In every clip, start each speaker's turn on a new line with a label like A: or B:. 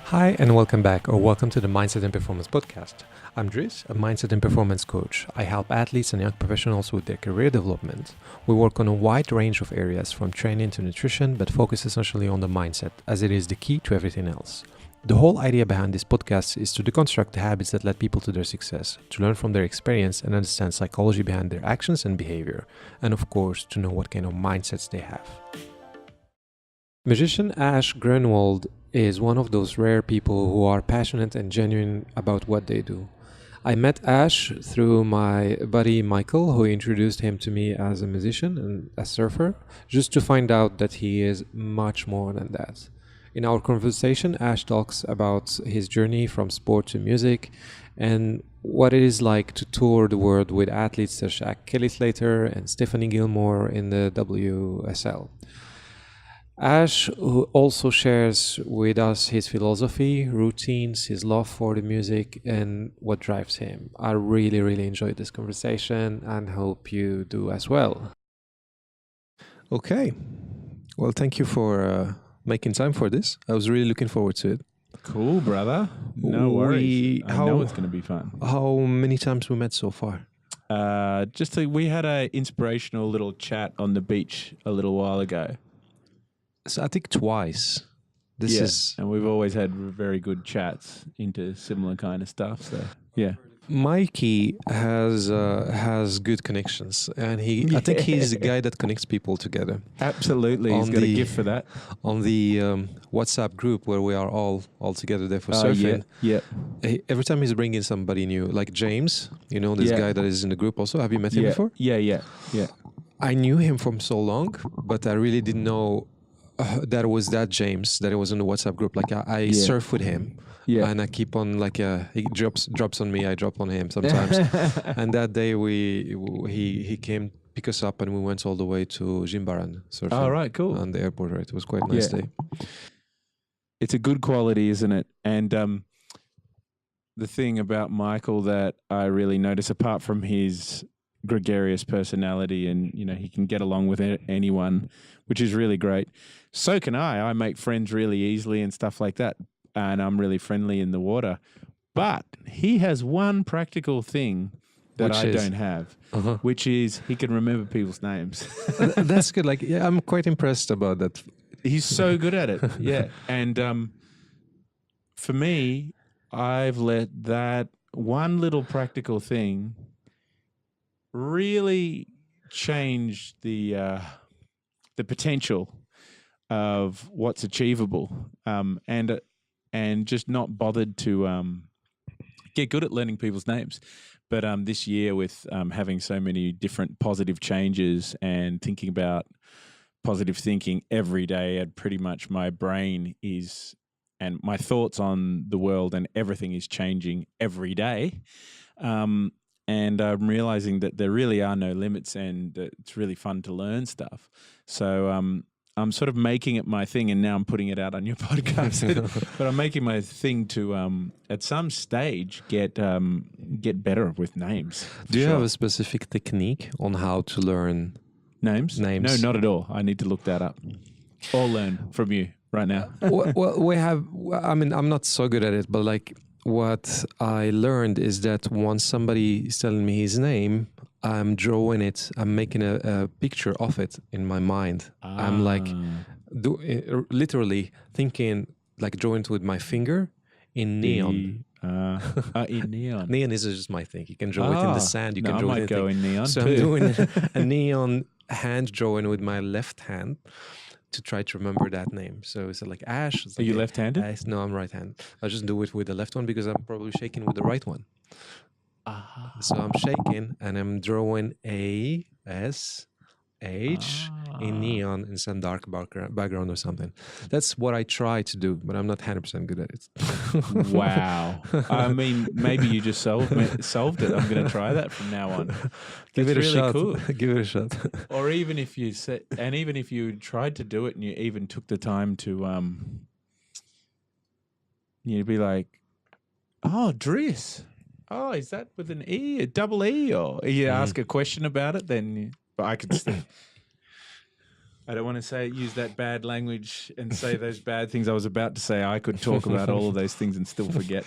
A: Hi, and welcome back, or welcome to the Mindset and Performance Podcast. I'm Dries, a mindset and performance coach. I help athletes and young professionals with their career development. We work on a wide range of areas, from training to nutrition, but focus essentially on the mindset, as it is the key to everything else. The whole idea behind this podcast is to deconstruct the habits that led people to their success, to learn from their experience and understand psychology behind their actions and behavior, and of course, to know what kind of mindsets they have. Magician Ash Grunwald is one of those rare people who are passionate and genuine about what they do. I met Ash through my buddy Michael, who introduced him to me as a musician and a surfer, just to find out that he is much more than that. In our conversation, Ash talks about his journey from sport to music and what it is like to tour the world with athletes such as Kelly Slater and Stephanie Gilmore in the WSL. Ash also shares with us his philosophy, routines, his love for the music, and what drives him. I really enjoyed this conversation and hope you do as well. Okay. Well, thank you for making time for this. I was really looking forward to it.
B: Cool, brother. No worries. I know it's going to be fun.
A: How many times we met so far?
B: We had an inspirational little chat on the beach a little while ago.
A: So I think twice.
B: And we've always had very good chats into similar kind of stuff. So yeah,
A: Mikey has good connections, and I think he's the guy that connects people together.
B: Absolutely, he's got a gift for that.
A: On the WhatsApp group where we are all together there for surfing.
B: Yeah.
A: Every time he's bringing somebody new, like James, this guy that is in the group also. Have you met him before?
B: Yeah.
A: I knew him from so long, but I really didn't know that was that James, that it was in the WhatsApp group. Like I surf with him, and I keep on he drops on me, I drop on him sometimes. And that day he came pick us up, and we went all the way to Jimbaran surfing.
B: Oh, right, cool.
A: On the airport, right? It was quite a nice day.
B: It's a good quality, isn't it? And the thing about Michael that I really notice, apart from his gregarious personality, and he can get along with anyone, which is really great. So can I make friends really easily and stuff like that, and I'm really friendly in the water. But he has one practical thing that I don't have, which is he can remember people's names.
A: That's good. I'm quite impressed about that.
B: He's so good at it. Yeah. And for me, I've let that one little practical thing really change the potential of what's achievable, and just not bothered to get good at learning people's names. But this year, with having so many different positive changes and thinking about positive thinking every day, and pretty much my brain is, and my thoughts on the world and everything is changing every day. And I'm realizing that there really are no limits, and it's really fun to learn stuff. So I'm sort of making it my thing, and now I'm putting it out on your podcast. But I'm making my thing to, at some stage, get better with names.
A: Do you have a specific technique on how to learn names?
B: No, not at all. I need to look that up or learn from you right now.
A: Well, we have. I mean, I'm not so good at it, but what I learned is that once somebody is telling me his name, I'm drawing it. I'm making a picture of it in my mind. I'm literally thinking, drawing it with my finger in neon.
B: In neon.
A: Neon is just my thing. You can draw it in the sand. You can draw it
B: in neon.
A: So
B: too.
A: I'm doing a neon hand drawing with my left hand to try to remember that name. So it's like Ash.
B: Are you left-handed?
A: No, I'm right-handed. I just do it with the left one because I'm probably shaking with the right one. So I'm shaking and I'm drawing A-S in neon in some dark background or something. That's what I try to do, but I'm not 100% good at it.
B: Wow. I mean, maybe you just solved it. I'm going to try that from now on.
A: Give it a
B: really
A: shot.
B: Cool.
A: Give it a shot.
B: Or even if you even if you tried to do it and you even took the time to, you'd be like, oh, Dries. Oh, is that with an E, a double E? Or you ask a question about it, then but I could still. I don't want to use that bad language and say those bad things I was about to say. I could talk about all of those things and still forget.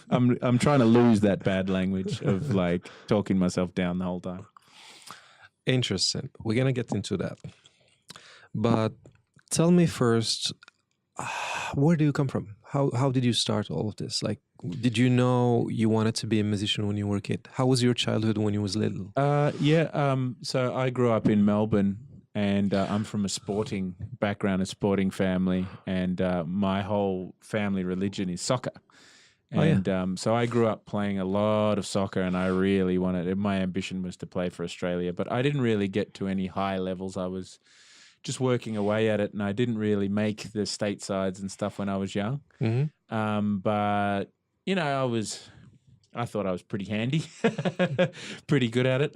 B: I'm trying to lose that bad language of like talking myself down the whole time.
A: Interesting. We're gonna get into that, but tell me first, where do you come from? How did you start all of this? Like, did you know you wanted to be a musician when you were a kid? How was your childhood when you was little?
B: So I grew up in Melbourne, and I'm from a sporting background, a sporting family, and my whole family religion is soccer. And so I grew up playing a lot of soccer, and I really my ambition was to play for Australia, but I didn't really get to any high levels. I was just working away at it, and I didn't really make the statesides and stuff when I was young.
A: Mm-hmm.
B: But I thought I was pretty handy, pretty good at it.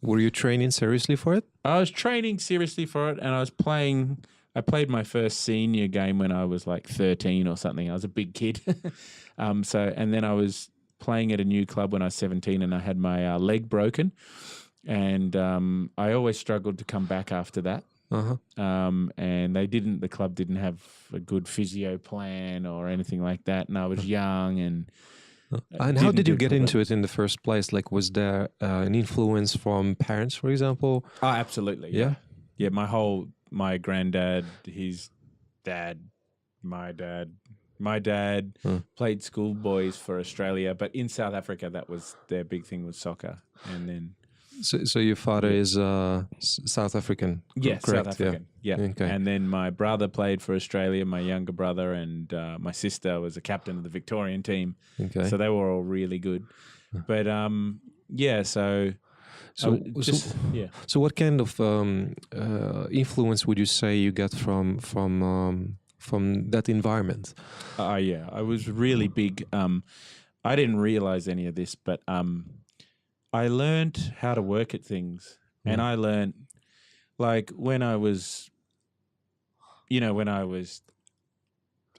A: Were you training seriously for it?
B: I was training seriously for it, and I played my first senior game when I was like 13 or something. I was a big kid. And then I was playing at a new club when I was 17, and I had my leg broken, and I always struggled to come back after that.
A: Uh-huh.
B: And the club didn't have a good physio plan or anything like that. And I was young and
A: how did you get into it in the first place? Like, was there an influence from parents, for example?
B: Oh, absolutely. Yeah. Yeah. My granddad, his dad, my dad played schoolboys for Australia, but in South Africa, that was their big thing was soccer. And then,
A: So your father is South African,
B: correct? South African, yeah.
A: Okay.
B: And then my brother played for Australia, my younger brother, and my sister was a captain of the Victorian team.
A: Okay.
B: So they were all really good. But So
A: what kind of influence would you say you got from that environment?
B: I was really big. I didn't realize any of this, but I learned how to work at things, and I learned, like, when I was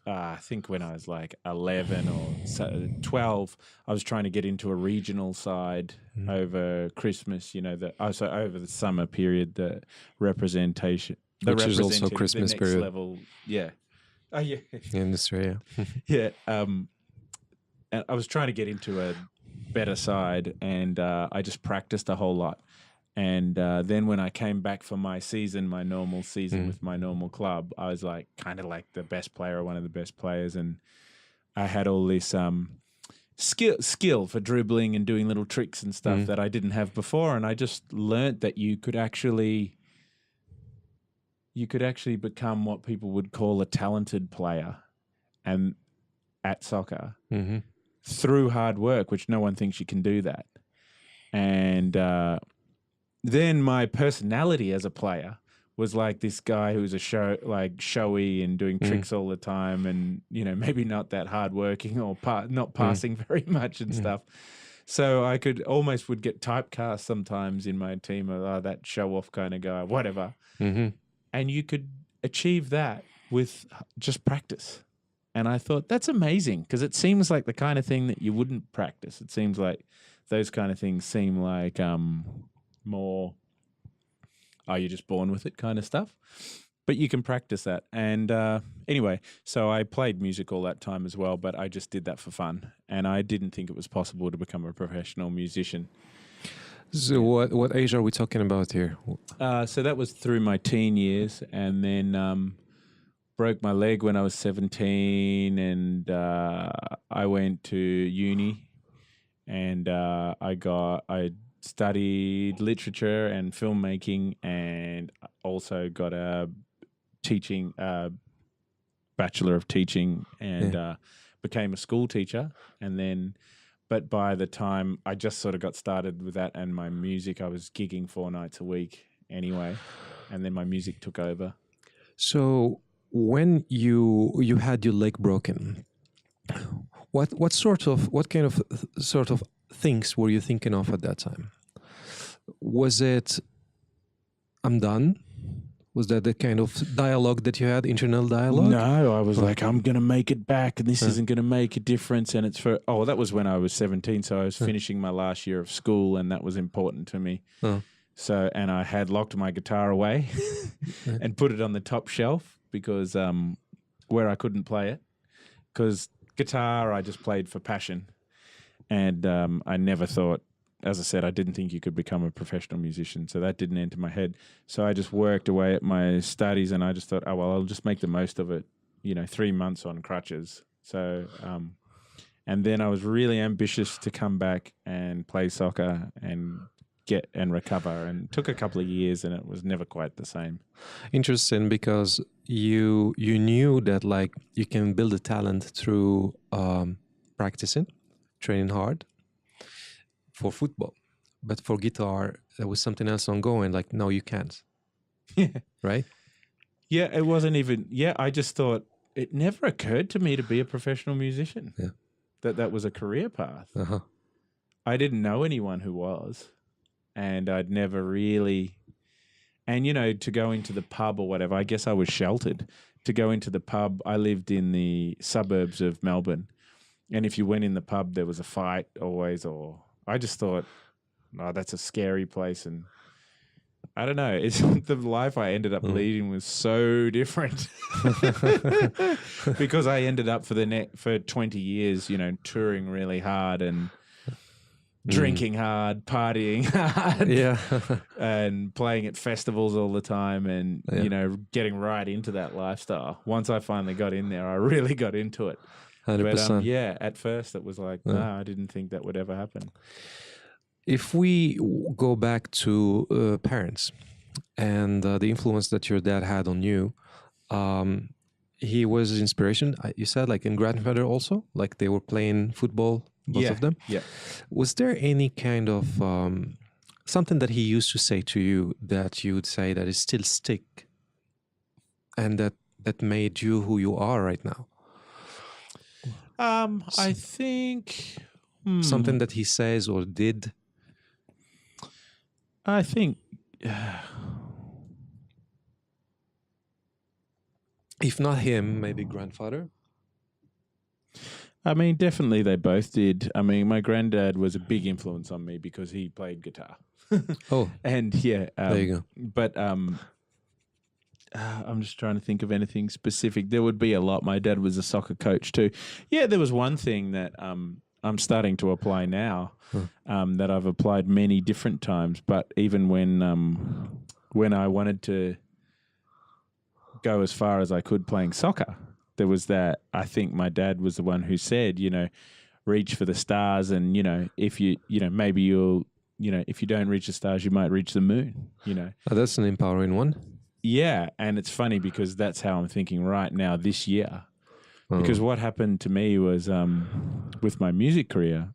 B: I think when I was like 11 or 12, I was trying to get into a regional side over Christmas, over the summer period, the representation.
A: Which is also Christmas
B: the next
A: period.
B: level, yeah. Oh, yeah.
A: Industry, yeah.
B: Yeah. And I was trying to get into a better side, and I just practiced a whole lot. And then when I came back for my normal season with my normal club, I was like kind of like the best player, or one of the best players, and I had all this skill for dribbling and doing little tricks and stuff that I didn't have before, and I just learnt that you could actually become what people would call a talented player, and at soccer.
A: Mm-hmm.
B: Through hard work, which no one thinks you can do that. And then my personality as a player was like this guy who was showy and doing tricks all the time, and maybe not that hardworking or not passing very much and stuff. So I would get typecast sometimes in my team of that show off kind of guy, whatever. Mm-hmm. And you could achieve that with just practice. And I thought, that's amazing, because it seems like the kind of thing that you wouldn't practice. It seems like those kind of things seem like more, you're just born with it kind of stuff. But you can practice that. And anyway, so I played music all that time as well, but I just did that for fun. And I didn't think it was possible to become a professional musician.
A: So what age are we talking about here?
B: So that was through my teen years, and then broke my leg when I was 17, and I went to uni, and I studied literature and filmmaking, and also got a Bachelor of Teaching, and became a school teacher, and then. But by the time I just sort of got started with that and my music, I was gigging 4 nights a week anyway, and then my music took over.
A: So when you had your leg broken, what kind of sort of things were you thinking of at that time? Was it, I'm done? Was that the kind of dialogue that you had, internal dialogue?
B: No, I was like, I'm going to make it back, and this isn't going to make a difference. And it's that was when I was 17. So I was finishing my last year of school, and that was important to me. So, and I had locked my guitar away and put it on the top shelf because where I couldn't play it. Because guitar, I just played for passion. And I never thought, as I said, I didn't think you could become a professional musician. So that didn't enter my head. So I just worked away at my studies and I just thought, oh, well, I'll just make the most of it, 3 months on crutches. So, and then I was really ambitious to come back and play soccer and get and recover, and it took a couple of years and it was never quite the same.
A: Interesting, because you knew that like you can build a talent through practicing, training hard for football, but for guitar there was something else ongoing, like no, you can't.
B: Yeah.
A: Right?
B: Yeah, it wasn't even, I just thought it never occurred to me to be a professional musician.
A: Yeah.
B: That was a career path.
A: Uh-huh.
B: I didn't know anyone who was. And I'd never really, and to go into the pub or whatever, I guess I was sheltered. To go into the pub, I lived in the suburbs of Melbourne. And if you went in the pub, there was a fight always, or I just thought, oh, that's a scary place. And I don't know, it's the life I ended up leading was so different because I ended up for 20 years, touring really hard and drinking hard, partying hard, and playing at festivals all the time, and getting right into that lifestyle. Once I finally got in there, I really got into it.
A: 100%.
B: But at first it was like, no, I didn't think that would ever happen.
A: If we go back to parents and the influence that your dad had on you, he was inspiration. You said like in grandfather also, like they were playing football. Both of them?
B: Yeah.
A: Was there any kind of something that he used to say to you that you would say that is still stick and that made you who you are right now?
B: I think...
A: Something that he says or did?
B: I think...
A: if not him, maybe grandfather?
B: I mean, definitely they both did. I mean, my granddad was a big influence on me because he played guitar.
A: Oh.
B: And there
A: you go.
B: But I'm just trying to think of anything specific. There would be a lot. My dad was a soccer coach too. Yeah, there was one thing that I'm starting to apply now that I've applied many different times. But even when I wanted to go as far as I could playing soccer, there was that, I think my dad was the one who said, reach for the stars, and, if maybe you'll, if you don't reach the stars, you might reach the moon, Oh,
A: that's an empowering one.
B: Yeah. And it's funny because that's how I'm thinking right now this year. Because what happened to me was with my music career,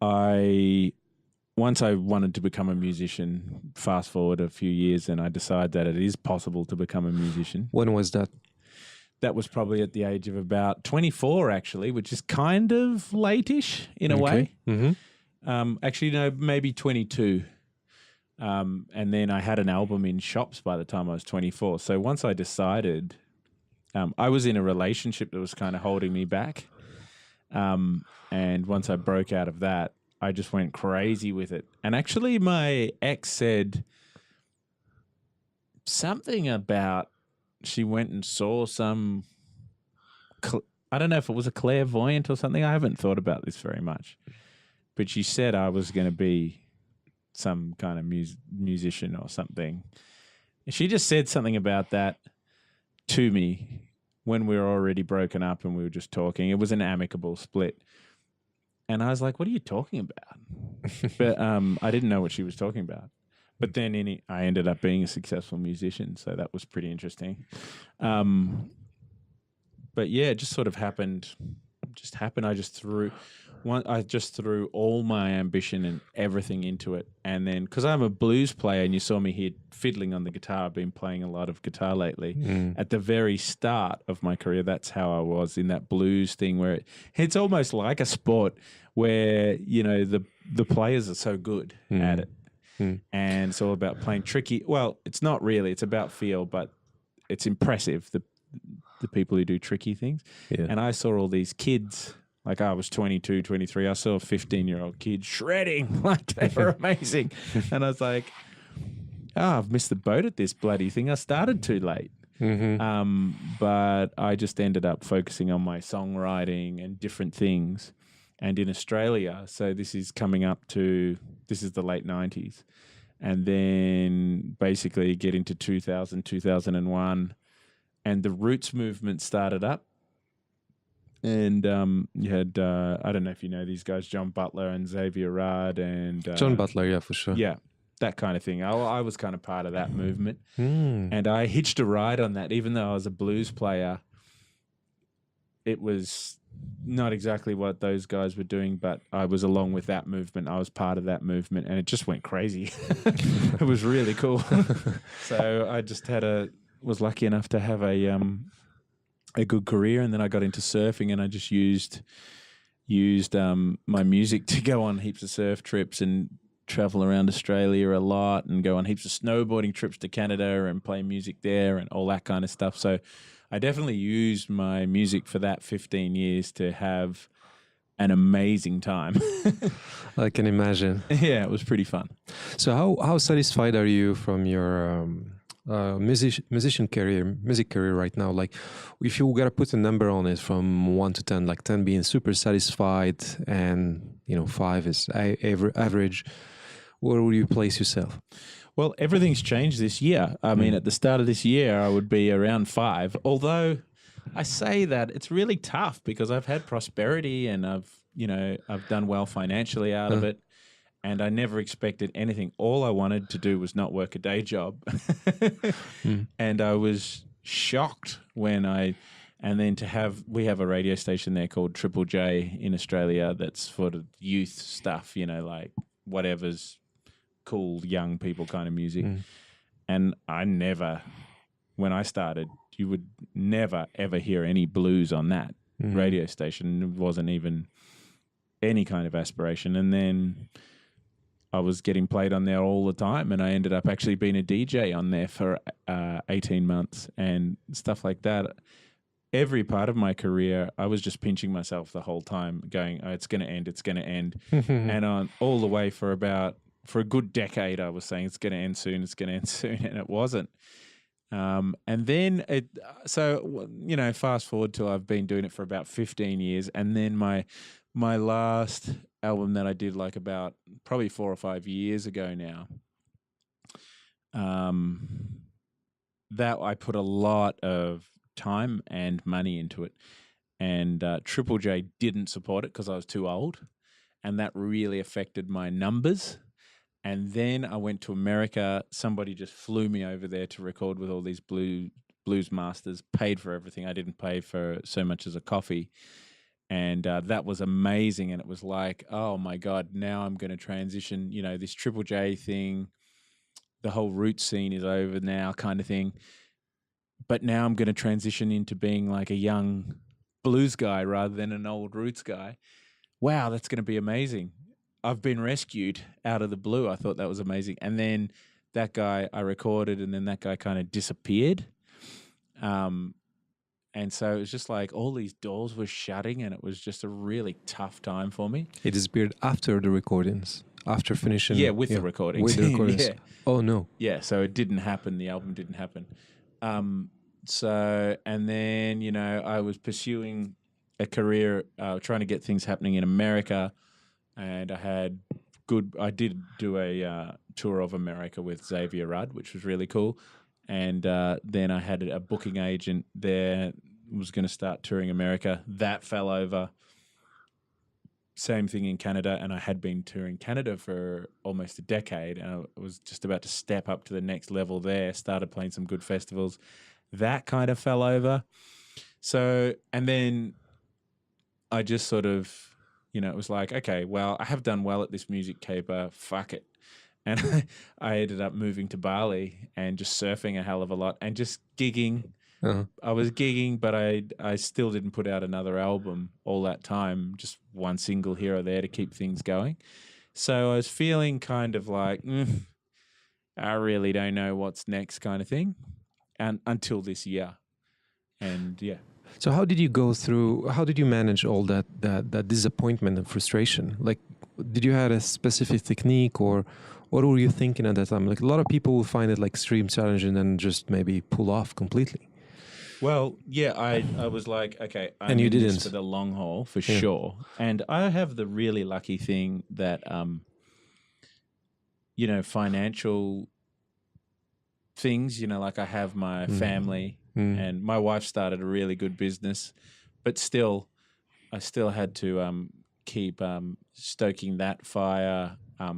B: once I wanted to become a musician, fast forward a few years, and I decided that it is possible to become a musician.
A: When was that?
B: That was probably at the age of about 24, actually, which is kind of late-ish in a way.
A: Mm-hmm.
B: Actually, no, maybe 22. And then I had an album in shops by the time I was 24. So once I decided, I was in a relationship that was kind of holding me back. And once I broke out of that, I just went crazy with it. And actually, my ex said something about, she went and saw some, I don't know if it was a clairvoyant or something. I haven't thought about this very much. But she said I was going to be some kind of musician or something. And she just said something about that to me when we were already broken up and we were just talking. It was an amicable split. And I was like, what are you talking about? But I didn't know what she was talking about. But then I ended up being a successful musician, so that was pretty interesting. But yeah, it just sort of happened. I just threw all my ambition and everything into it. And then, because I'm a blues player, and you saw me here fiddling on the guitar, I've been playing a lot of guitar lately. At the very start of my career, that's how I was in that blues thing, where it's almost like a sport where the players are so good at it. And it's all about playing tricky. Well, it's not really. It's about feel, but it's impressive, the people who do tricky things. Yeah. And I saw all these kids Like I was 22, 23. I saw a 15-year-old kid shredding. Like they were amazing. And I was like, oh, I've missed the boat at this bloody thing. I started too late. But I just ended up focusing on my songwriting and different things. And in Australia, so this is the late 90s. And then basically get into 2000, 2001. And the Roots movement started up. And you had, I don't know if you know these guys, John Butler and Xavier Rudd. And
A: John Butler, yeah, for sure.
B: Yeah, that kind of thing. I was kind of part of that movement. And I hitched a ride on that. Even though I was a blues player, it was not exactly what those guys were doing, but I was along with that movement. I was part of that movement, and it just went crazy. It was really cool. So I just was lucky enough to have a good career, and then I got into surfing, and I just used my music to go on heaps of surf trips and travel around Australia a lot, and go on heaps of snowboarding trips to Canada and play music there and all that kind of stuff. So I definitely used my music for that 15 years to have an amazing time.
A: I can imagine.
B: Yeah, it was pretty fun.
A: So how satisfied are you from your music career right now? Like, if you gotta put a number on it from 1 to 10, like 10 being super satisfied and 5 is average, where would you place yourself?
B: Well, everything's changed this year. I mean, at the start of this year, I would be around 5. Although I say that it's really tough because I've had prosperity and I've done well financially out of it. And I never expected anything. All I wanted to do was not work a day job. And I was shocked we have a radio station there called Triple J in Australia that's for the youth stuff, like whatever's cool young people kind of music. And when I started, you would never ever hear any blues on that radio station. It wasn't even any kind of aspiration. And then I was getting played on there all the time, and I ended up actually being a DJ on there for 18 months and stuff like that. Every part of my career, I was just pinching myself the whole time, going, "Oh, it's going to end, it's going to end." And on all the way for a good decade, I was saying, "It's going to end soon, it's going to end soon," and it wasn't. And then fast forward till I've been doing it for about 15 years, and then my last album that I did like about probably 4 or 5 years ago now, that I put a lot of time and money into it, and Triple J didn't support it because I was too old, and that really affected my numbers. And then I went to America. Somebody just flew me over there to record with all these blues masters, paid for everything. I didn't pay for so much as a coffee. And that was amazing. And it was like, oh my God, now I'm going to transition, this Triple J thing, the whole roots scene is over now kind of thing. But now I'm going to transition into being like a young blues guy rather than an old roots guy. Wow, that's going to be amazing. I've been rescued out of the blue. I thought that was amazing. And then that guy I recorded, and then that guy kind of disappeared. And so it was just like all these doors were shutting, and it was just a really tough time for me.
A: It disappeared after the recordings, after finishing.
B: Yeah, with the recordings.
A: With the recordings.
B: Yeah.
A: Oh, no.
B: Yeah, so it didn't happen. The album didn't happen. And then, I was pursuing a career, trying to get things happening in America. And I did do a tour of America with Xavier Rudd, which was really cool. And then I had a booking agent there, was going to start touring America. That fell over. Same thing in Canada. And I had been touring Canada for almost a decade. And I was just about to step up to the next level there, started playing some good festivals. That kind of fell over. So, and then I just sort of, it was like, okay, well, I have done well at this music caper. Fuck it. And I ended up moving to Bali and just surfing a hell of a lot and just gigging. I was gigging, but I still didn't put out another album all that time, just one single here or there to keep things going. So I was feeling kind of like, I really don't know what's next kind of thing, and until this year. And yeah.
A: So how did you go through? How did you manage all that disappointment and frustration? Like, did you have a specific technique, or what were you thinking at that time? Like, a lot of people will find it like extreme challenging and just maybe pull off completely.
B: Well, yeah, I was like, okay,
A: And
B: I'm
A: you
B: in this
A: didn't.
B: for the long haul for
A: Yeah.
B: sure. And I have the really lucky thing that, you know, financial things, you know, like I have my family and my wife started a really good business, but still, I still had to keep stoking that fire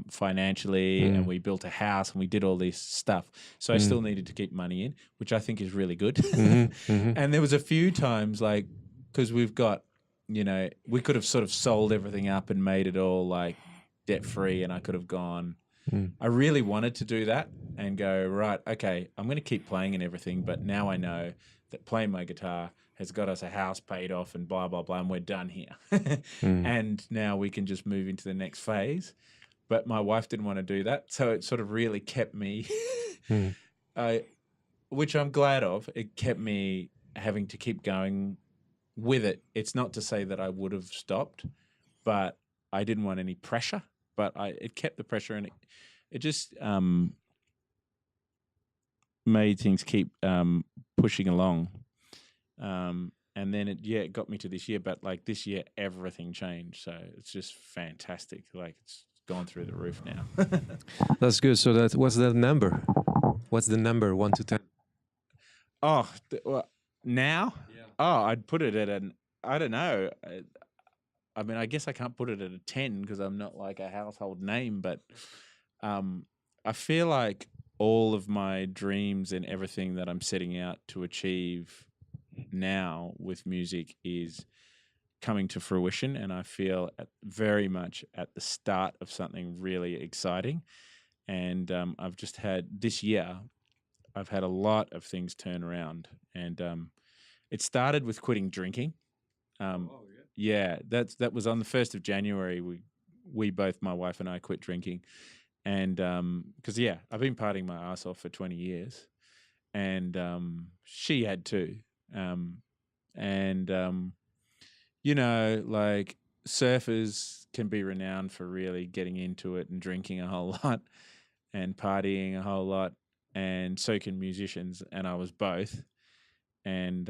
B: financially, and we built a house and we did all this stuff. So I still needed to keep money in, which I think is really good. And there was a few times, like, because we've got, you know, we could have sort of sold everything up and made it all like debt free, and I could have gone. I really wanted to do that and go, right, okay, I'm going to keep playing and everything, but now I know that playing my guitar has got us a house paid off and blah, blah, blah, and we're done here. And now we can just move into the next phase. But my wife didn't want to do that. So it sort of really kept me, which I'm glad of. It kept me having to keep going with it. It's not to say that I would have stopped, but I didn't want any pressure. But it kept the pressure, and it just made things keep pushing along. And then it got me to this year. But like this year, everything changed. So it's just fantastic. Like it's gone through the roof now.
A: That's good. So what's that number? What's the number 1 to 10?
B: Oh, now? Yeah. Oh, I'd put it at I don't know. I mean, I guess I can't put it at a 10 because I'm not like a household name, but I feel like all of my dreams and everything that I'm setting out to achieve now with music is coming to fruition, and I feel very much at the start of something really exciting. And I've just had this year, I've had a lot of things turn around, and it started with quitting drinking. Yeah, that was on the 1st of January. We both, my wife and I, quit drinking, and because I've been partying my ass off for 20 years, and she had too, and you know, like surfers can be renowned for really getting into it and drinking a whole lot and partying a whole lot, and so can musicians, and I was both, and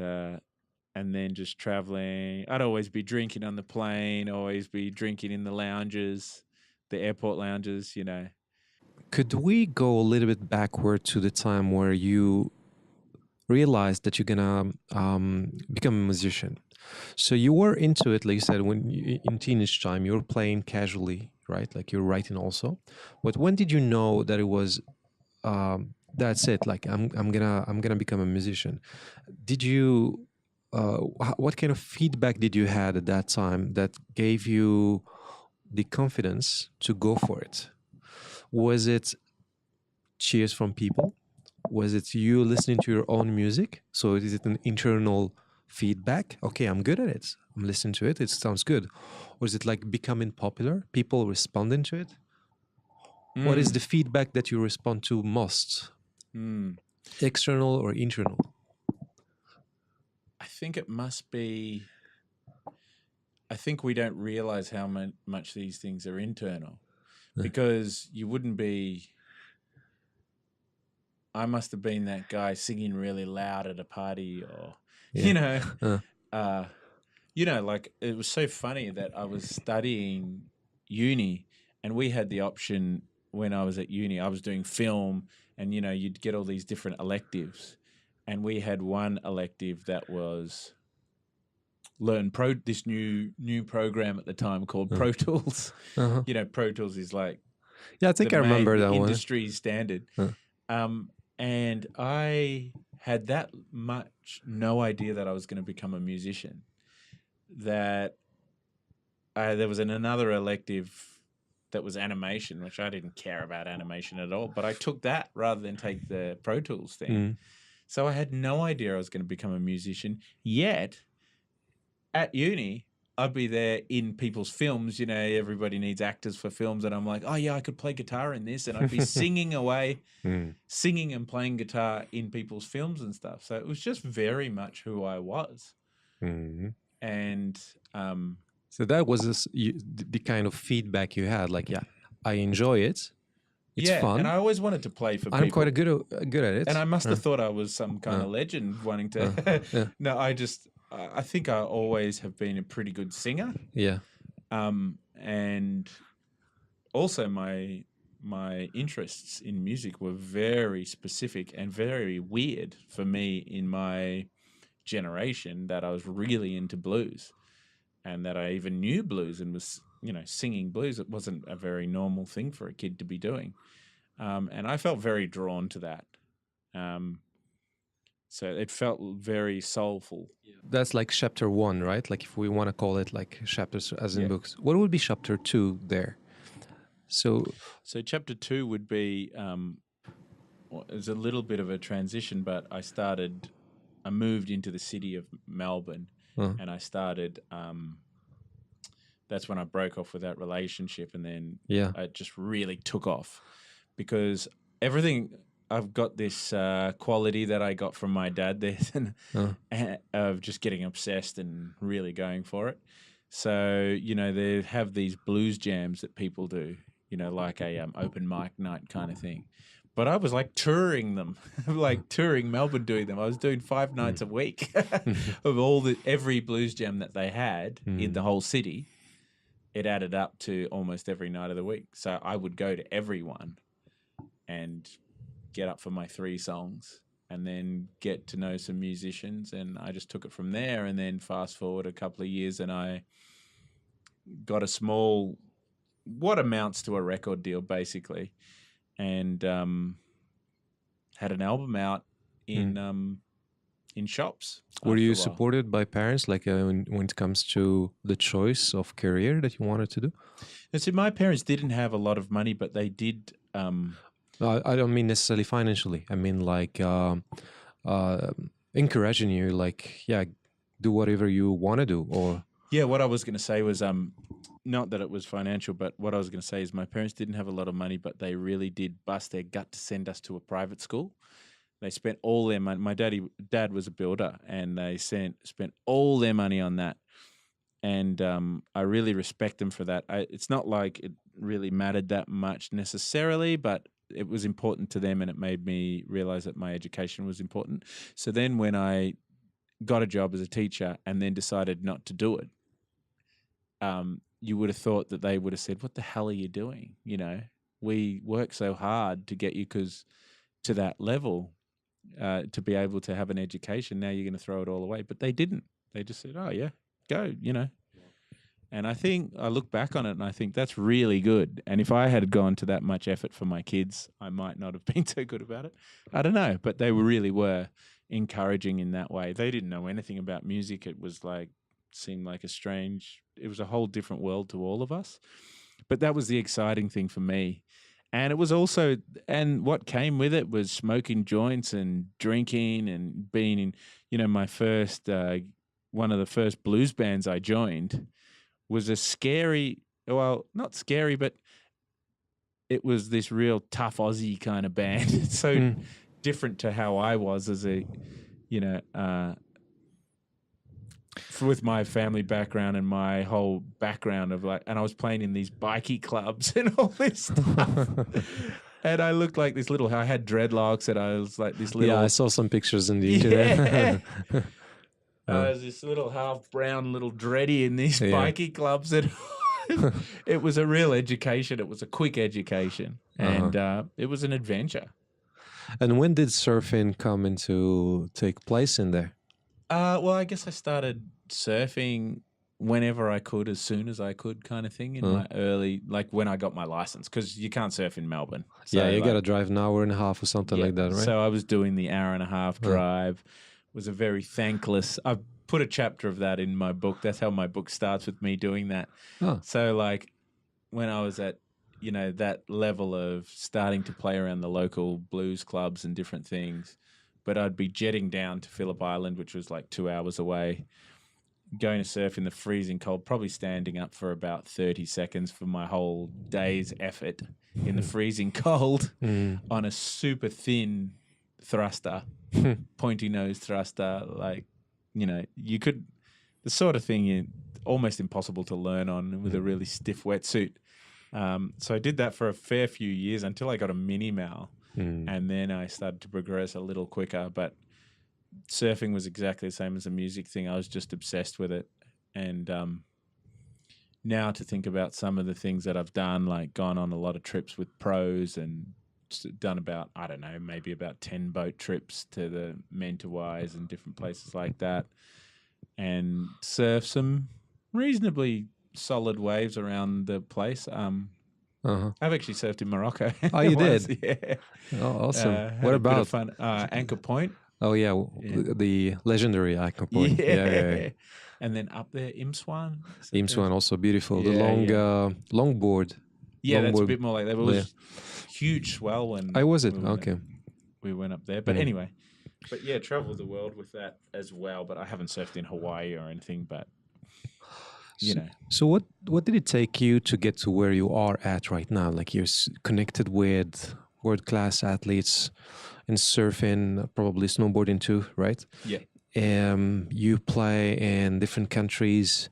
B: then just traveling. I'd always be drinking on the plane, always be drinking in the lounges, the airport lounges, you know.
A: Could we go a little bit backward to the time where you realized that you're gonna become a musician? So you were into it, like you said, when in teenage time, you were playing casually, right? Like you're writing also. But when did you know that it was that's it? Like I'm gonna become a musician. Did you? What kind of feedback did you had at that time that gave you the confidence to go for it? Was it cheers from people? Was it you listening to your own music? So is it an internal feedback? Okay, I'm good at it. I'm listening to it. It sounds good. Or is it like becoming popular? People responding to it? What is the feedback that you respond to most? External or internal?
B: I think it must be. I think we don't realize how much these things are internal, because you wouldn't be. I must have been that guy singing really loud at a party, or you know, like it was so funny that I was studying uni, and we had the option when I was at uni. I was doing film, and you know, you'd get all these different electives, and we had one elective that was learn this new program at the time called Pro Tools. You know, Pro Tools is like
A: I think I remember that one.
B: Industry standard. And I had that much no idea that I was going to become a musician. That there was another elective that was animation, which I didn't care about animation at all, but I took that rather than take the Pro Tools thing. So I had no idea I was going to become a musician. Yet at uni, I'd be there in people's films. You know, everybody needs actors for films. And I'm like, oh, yeah, I could play guitar in this. And I'd be singing away, singing and playing guitar in people's films and stuff. So it was just very much who I was.
A: Mhm.
B: And
A: So that was the kind of feedback you had. Like, yeah, I enjoy it. It's
B: yeah,
A: fun.
B: and I always wanted to play for
A: I'm
B: people.
A: quite good at it.
B: And I must have thought I was some kind of legend wanting to.
A: yeah.
B: No, I think I always have been a pretty good singer.
A: Yeah.
B: And also my interests in music were very specific and very weird for me in my generation, that I was really into blues and that I even knew blues and was, singing blues. It wasn't a very normal thing for a kid to be doing. And I felt very drawn to that. So it felt very soulful.
A: That's like chapter 1, right? Like if we want to call it like chapters as in books. What would be chapter 2 there? So
B: chapter 2 would be, it's a little bit of a transition, but I moved into the city of Melbourne, and I started, that's when I broke off with that relationship, and then it just really took off because I've got this quality that I got from my dad there of just getting obsessed and really going for it. So, they have these blues jams that people do, like a open mic night kind of thing. But I was like touring them, like touring Melbourne doing them. I was doing 5 nights a week of every blues jam that they had in the whole city. It added up to almost every night of the week. So I would go to every one and get up for my 3 songs and then get to know some musicians. And I just took it from there. And then fast forward a couple of years and I got a small, what amounts to a record deal basically. And had an album out in shops.
A: Were you supported by parents, like when it comes to the choice of career that you wanted to do?
B: And so my parents didn't have a lot of money, but they did.
A: I don't mean necessarily financially. I mean like encouraging you, like, yeah, do whatever you want to do, or...
B: Yeah, what I was going to say was not that it was financial, but what I was going to say is my parents didn't have a lot of money, but they really did bust their gut to send us to a private school. They spent all their money. My dad was a builder, and they spent all their money on that. And I really respect them for that. It's not like it really mattered that much necessarily, but it was important to them, and it made me realize that my education was important. So then when I got a job as a teacher and then decided not to do it, you would have thought that they would have said, "What the hell are you doing? We work so hard to get you to that level, to be able to have an education. Now you're going to throw it all away." But they didn't. They just said, "Oh yeah, go." And I think I look back on it and I think that's really good. And if I had gone to that much effort for my kids, I might not have been so good about it. I don't know, but they really were encouraging in that way. They didn't know anything about music. It was seemed like it was a whole different world to all of us. But that was the exciting thing for me. And it was also, and what came with it was smoking joints and drinking and being in, my first, one of the first blues bands I joined was a scary, well, not scary, but it was this real tough Aussie kind of band. It's so different to how I was as a, with my family background and my whole background of and I was playing in these bikie clubs and all this stuff. And I looked like this I had dreadlocks and I was like this little...
A: Yeah, I saw some pictures in the internet.
B: I was this little half brown little dready in these bikie clubs. And it was a real education. It was a quick education. And it was an adventure.
A: And when did surfing come into take place in there?
B: Well, I guess I started surfing whenever I could, as soon as I could, kind of thing, in my early, when I got my license, because you can't surf in Melbourne. So
A: yeah, you got to drive an hour and a half or something like that, right?
B: So I was doing the hour and a half drive. It was a very thankless... I've put a chapter of that in my book. That's how my book starts, with me doing that. Oh. So when I was at, that level of starting to play around the local blues clubs and different things, but I'd be jetting down to Phillip Island, which was 2 hours away, going to surf in the freezing cold, probably standing up for about 30 seconds for my whole day's effort in the freezing cold on a super thin thruster, pointy nose thruster. You could, the sort of thing almost impossible to learn on with a really stiff wetsuit. So I did that for a fair few years until I got a mini mal, and then I started to progress a little quicker. But surfing was exactly the same as the music thing. I was just obsessed with it, and now to think about some of the things that I've done, like gone on a lot of trips with pros and done about, I don't know, maybe about 10 boat trips to the Mentawais and different places like that, and surf some reasonably solid waves around the place. I've actually surfed in Morocco.
A: Oh, you
B: once,
A: did?
B: Yeah.
A: Oh, awesome.
B: Had
A: What
B: a bit of
A: about?
B: fun. Anchor Point.
A: Oh, yeah, the legendary Anchor Point. Yeah.
B: And then up there, Imswan.
A: Imswan, also beautiful. The
B: Yeah,
A: long
B: yeah.
A: longboard.
B: Yeah, that's a
A: Longboard.
B: bit more like that. It was huge swell when
A: I was it.
B: we went,
A: Okay.
B: we went up there. But anyway, but yeah, traveled the world with that as well. But I haven't surfed in Hawaii or anything. But you know.
A: So what did it take you to get to where you are at right now? Like you're connected with world-class athletes in surfing, probably snowboarding too, right?
B: Yeah.
A: You play in different countries.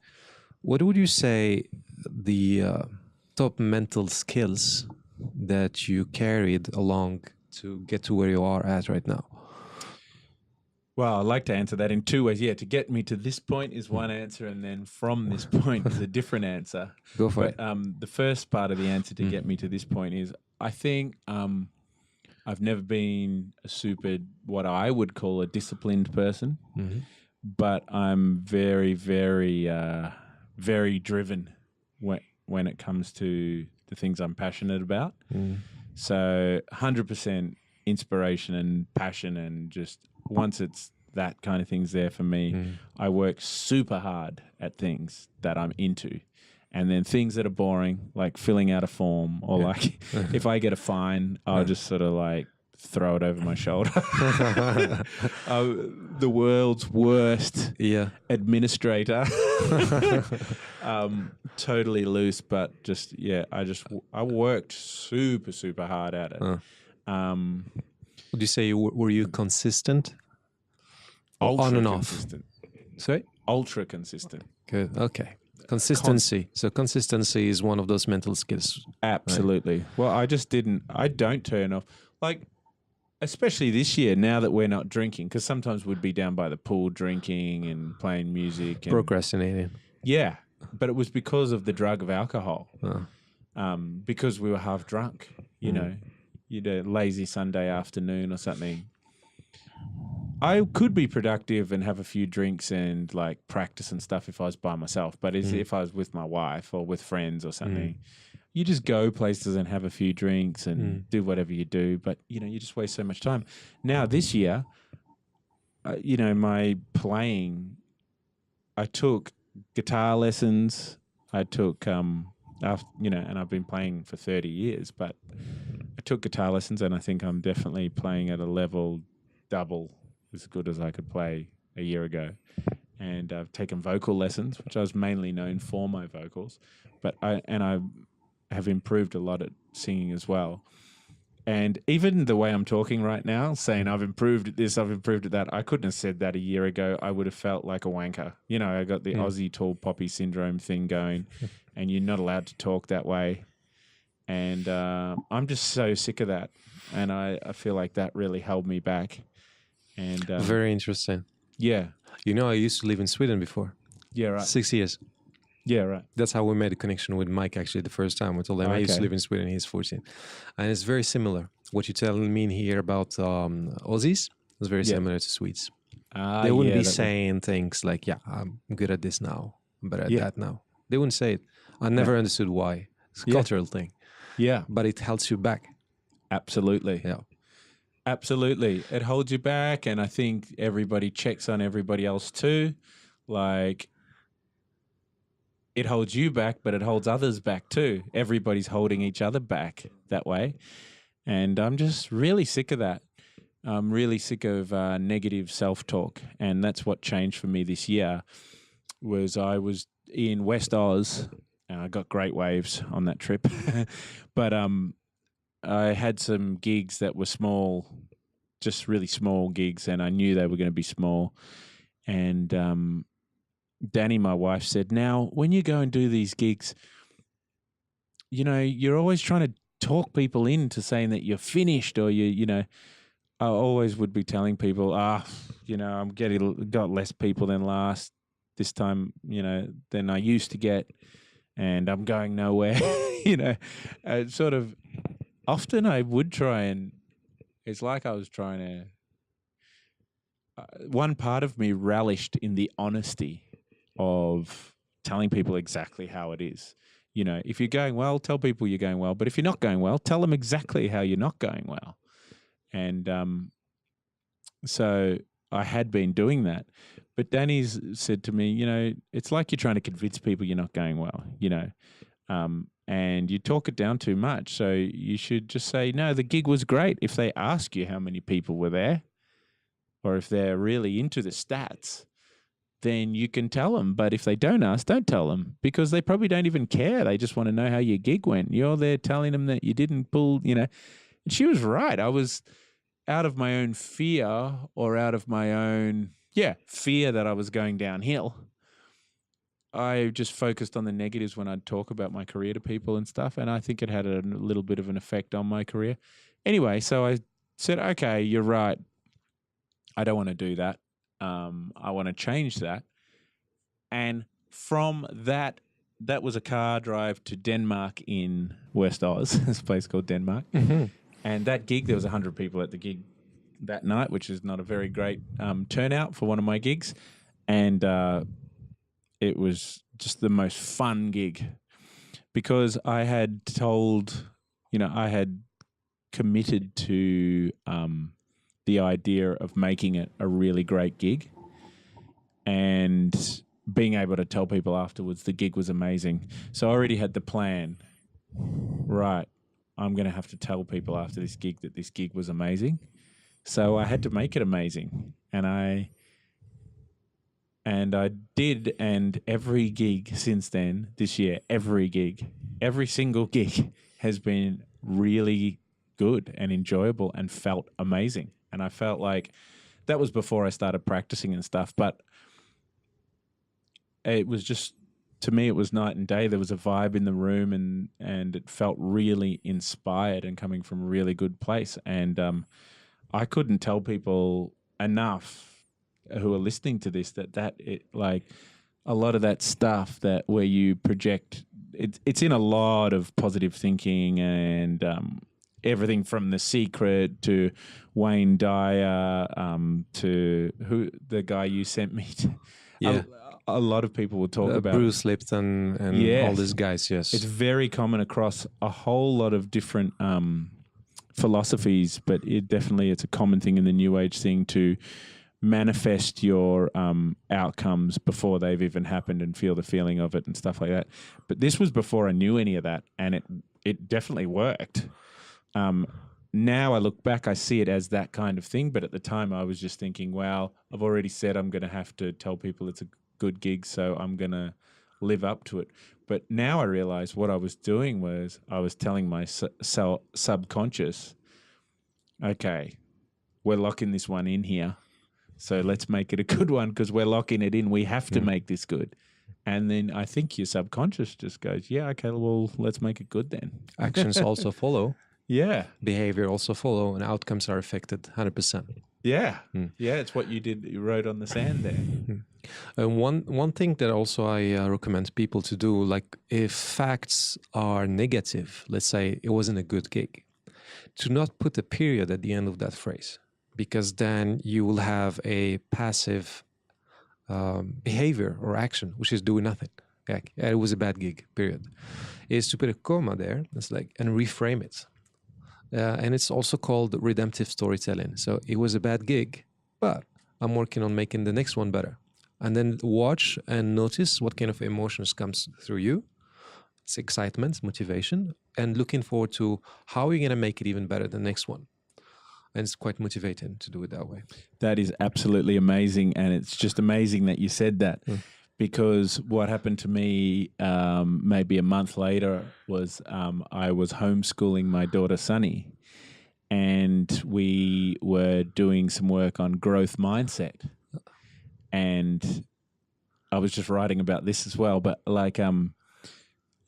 A: What would you say the top mental skills that you carried along to get to where you are at right now?
B: Well, I'd like to answer that in two ways. Yeah, to get me to this point is one answer, and then from this point is a different answer.
A: Go for it.
B: The first part of the answer to get me to this point is I think I've never been what I would call a disciplined person, but I'm very, very, very driven when it comes to the things I'm passionate about. So 100% inspiration and passion, and just once it's that kind of thing's there for me, I work super hard at things that I'm into. And then things that are boring, like filling out a form, or like if I get a fine, I'll just sort of like throw it over my shoulder. The world's worst administrator. Totally loose, but just, I worked super, super hard at it.
A: Would you say were you consistent?
B: Ultra
A: on and off?
B: Consistent.
A: Sorry?
B: Ultra consistent.
A: Good. Okay. Consistency. So consistency is one of those mental skills.
B: Absolutely. Right? Well, I don't turn off. Like, especially this year, now that we're not drinking, because sometimes we'd be down by the pool drinking and playing music. And,
A: procrastinating.
B: Yeah. But it was because of the drug of alcohol. Because we were half drunk, you know. You'd a lazy Sunday afternoon or something. I could be productive and have a few drinks and like practice and stuff if I was by myself. But if I was with my wife or with friends or something, you just go places and have a few drinks and do whatever you do. But, you know, you just waste so much time. Now, this year, you know, my playing, I took guitar lessons. I took, and I've been playing for 30 years, but I took guitar lessons, and I think I'm definitely playing at a level double as good as I could play a year ago. And I've taken vocal lessons, which I was mainly known for my vocals, but I have improved a lot at singing as well. And even the way I'm talking right now, saying I've improved at this, I've improved at that, I couldn't have said that a year ago. I would have felt like a wanker. You know, I got the Aussie tall poppy syndrome thing going, and you're not allowed to talk that way. And I'm just so sick of that. And I feel like that really held me back. And
A: very interesting.
B: Yeah.
A: You know, I used to live in Sweden before.
B: Yeah, right.
A: 6 years.
B: Yeah, right.
A: That's how we made a connection with Mike, actually, the first time. I told him I used to live in Sweden. He's 14. And it's very similar. What you're telling me here about Aussies is very similar to Swedes. They wouldn't be saying things like, I'm good at this now. I'm better at that now. They wouldn't say it. I never understood why. It's a cultural thing. Yeah. But it holds you back.
B: Absolutely.
A: Yeah.
B: Absolutely. It holds you back, and I think everybody checks on everybody else too. Like, it holds you back, but it holds others back too. Everybody's holding each other back that way. And I'm just really sick of that. I'm really sick of negative self-talk. And that's what changed for me this year. Was I was in West Oz, and I got great waves on that trip. But I had some gigs that were small, just really small gigs, and I knew they were going to be small. And Danny, my wife, said, now, when you go and do these gigs, you're always trying to talk people into saying that you're finished, or I always would be telling people, I'm got less people than last this time, than I used to get, and I'm going nowhere. Sort of often I would try, and it's like I was trying to. One part of me relished in the honesty of telling people exactly how it is. If you're going well, tell people you're going well. But if you're not going well, tell them exactly how you're not going well. And so I had been doing that. But Danny's said to me, it's like you're trying to convince people you're not going well, and you talk it down too much. So you should just say, no, the gig was great. If they ask you how many people were there, or if they're really into the stats, then you can tell them. But if they don't ask, don't tell them, because they probably don't even care. They just want to know how your gig went. You're there telling them that you didn't pull, And she was right. I was out of my own fear, or out of my own, fear that I was going downhill. I just focused on the negatives when I'd talk about my career to people and stuff. And I think it had a little bit of an effect on my career. Anyway, so I said, okay, you're right. I don't want to do that. I want to change that. And from that was a car drive to Denmark in West Oz, this place called Denmark.
A: Mm-hmm.
B: And that gig, there was 100 people at the gig that night, which is not a very great turnout for one of my gigs. And it was just the most fun gig, because I had told, I had committed to the idea of making it a really great gig, and being able to tell people afterwards the gig was amazing. So I already had the plan. Right, I'm going to have to tell people after this gig that this gig was amazing. So I had to make it amazing, and I did. And every gig since then, this year, every single gig has been really good and enjoyable and felt amazing. And I felt like that was before I started practicing and stuff. But it was just, to me, it was night and day. There was a vibe in the room, and it felt really inspired and coming from a really good place. And I couldn't tell people enough who are listening to this that like a lot of that stuff that where you project, it's in a lot of positive thinking, and everything from The Secret to Wayne Dyer to the guy you sent me to.
A: Yeah.
B: A lot of people will talk about
A: Bruce Lipton and all these guys, yes.
B: It's very common across a whole lot of different philosophies, but it's a common thing in the New Age thing to manifest your outcomes before they've even happened and feel the feeling of it and stuff like that. But this was before I knew any of that, and it definitely worked. Now I look back, I see it as that kind of thing. But at the time I was just thinking, wow, I've already said I'm going to have to tell people it's a good gig, so I'm going to live up to it. But now I realize what I was doing was I was telling my subconscious, okay, we're locking this one in here, so let's make it a good one, because we're locking it in. We have to make this good. And then I think your subconscious just goes, yeah, okay, well, let's make it good then.
A: Actions also follow.
B: Yeah.
A: Behavior also follow, and outcomes are affected 100%.
B: Yeah. Yeah, it's what you wrote on the sand there.
A: And one thing that also I recommend people to do, like if facts are negative, let's say it wasn't a good gig, to not put a period at the end of that phrase, because then you will have a passive behavior or action, which is doing nothing. Like, it was a bad gig, period. Is to put a comma there, it's like, and reframe it. And it's also called redemptive storytelling. So it was a bad gig, but I'm working on making the next one better. And then watch and notice what kind of emotions comes through you. It's excitement, motivation, and looking forward to how you're going to make it even better the next one. And it's quite motivating to do it that way.
B: That is absolutely amazing. And it's just amazing that you said that. Because what happened to me maybe a month later was I was homeschooling my daughter Sunny, and we were doing some work on growth mindset. And I was just writing about this as well, but like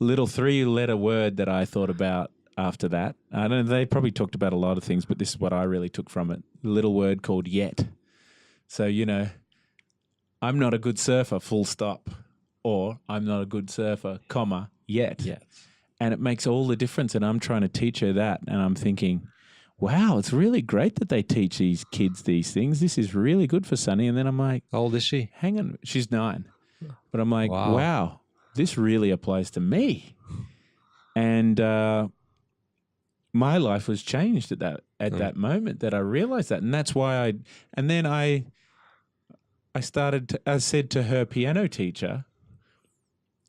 B: little 3-letter word that I thought about after that. I don't know, they probably talked about a lot of things, but this is what I really took from it. A little word called yet. So, I'm not a good surfer, full stop. Or I'm not a good surfer, comma, yet.
A: Yeah.
B: And it makes all the difference. And I'm trying to teach her that. And I'm thinking, wow, it's really great that they teach these kids these things. This is really good for Sunny. And then I'm like,
A: How old is she?
B: hang on, she's 9. But I'm like,
A: Wow.
B: wow, this really applies to me. And my life was changed at that moment that I realized that. And that's why I said to her piano teacher,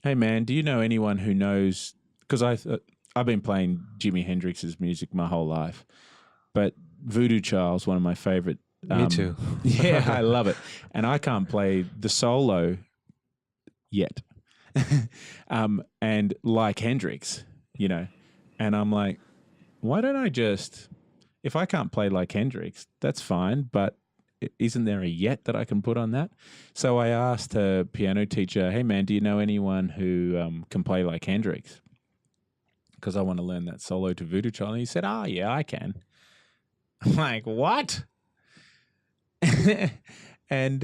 B: hey man, do you know anyone who knows, because I've been playing Jimi Hendrix's music my whole life, but Voodoo Child's one of my favorite.
A: Me too.
B: Yeah, I love it. And I can't play the solo yet. And like Hendrix, and I'm like, why don't I just, if I can't play like Hendrix, that's fine, but isn't there a yet that I can put on that? So I asked her piano teacher, hey man, do you know anyone who can play like Hendrix? Because I want to learn that solo to Voodoo Child. And he said, yeah, I can. I'm like, what? And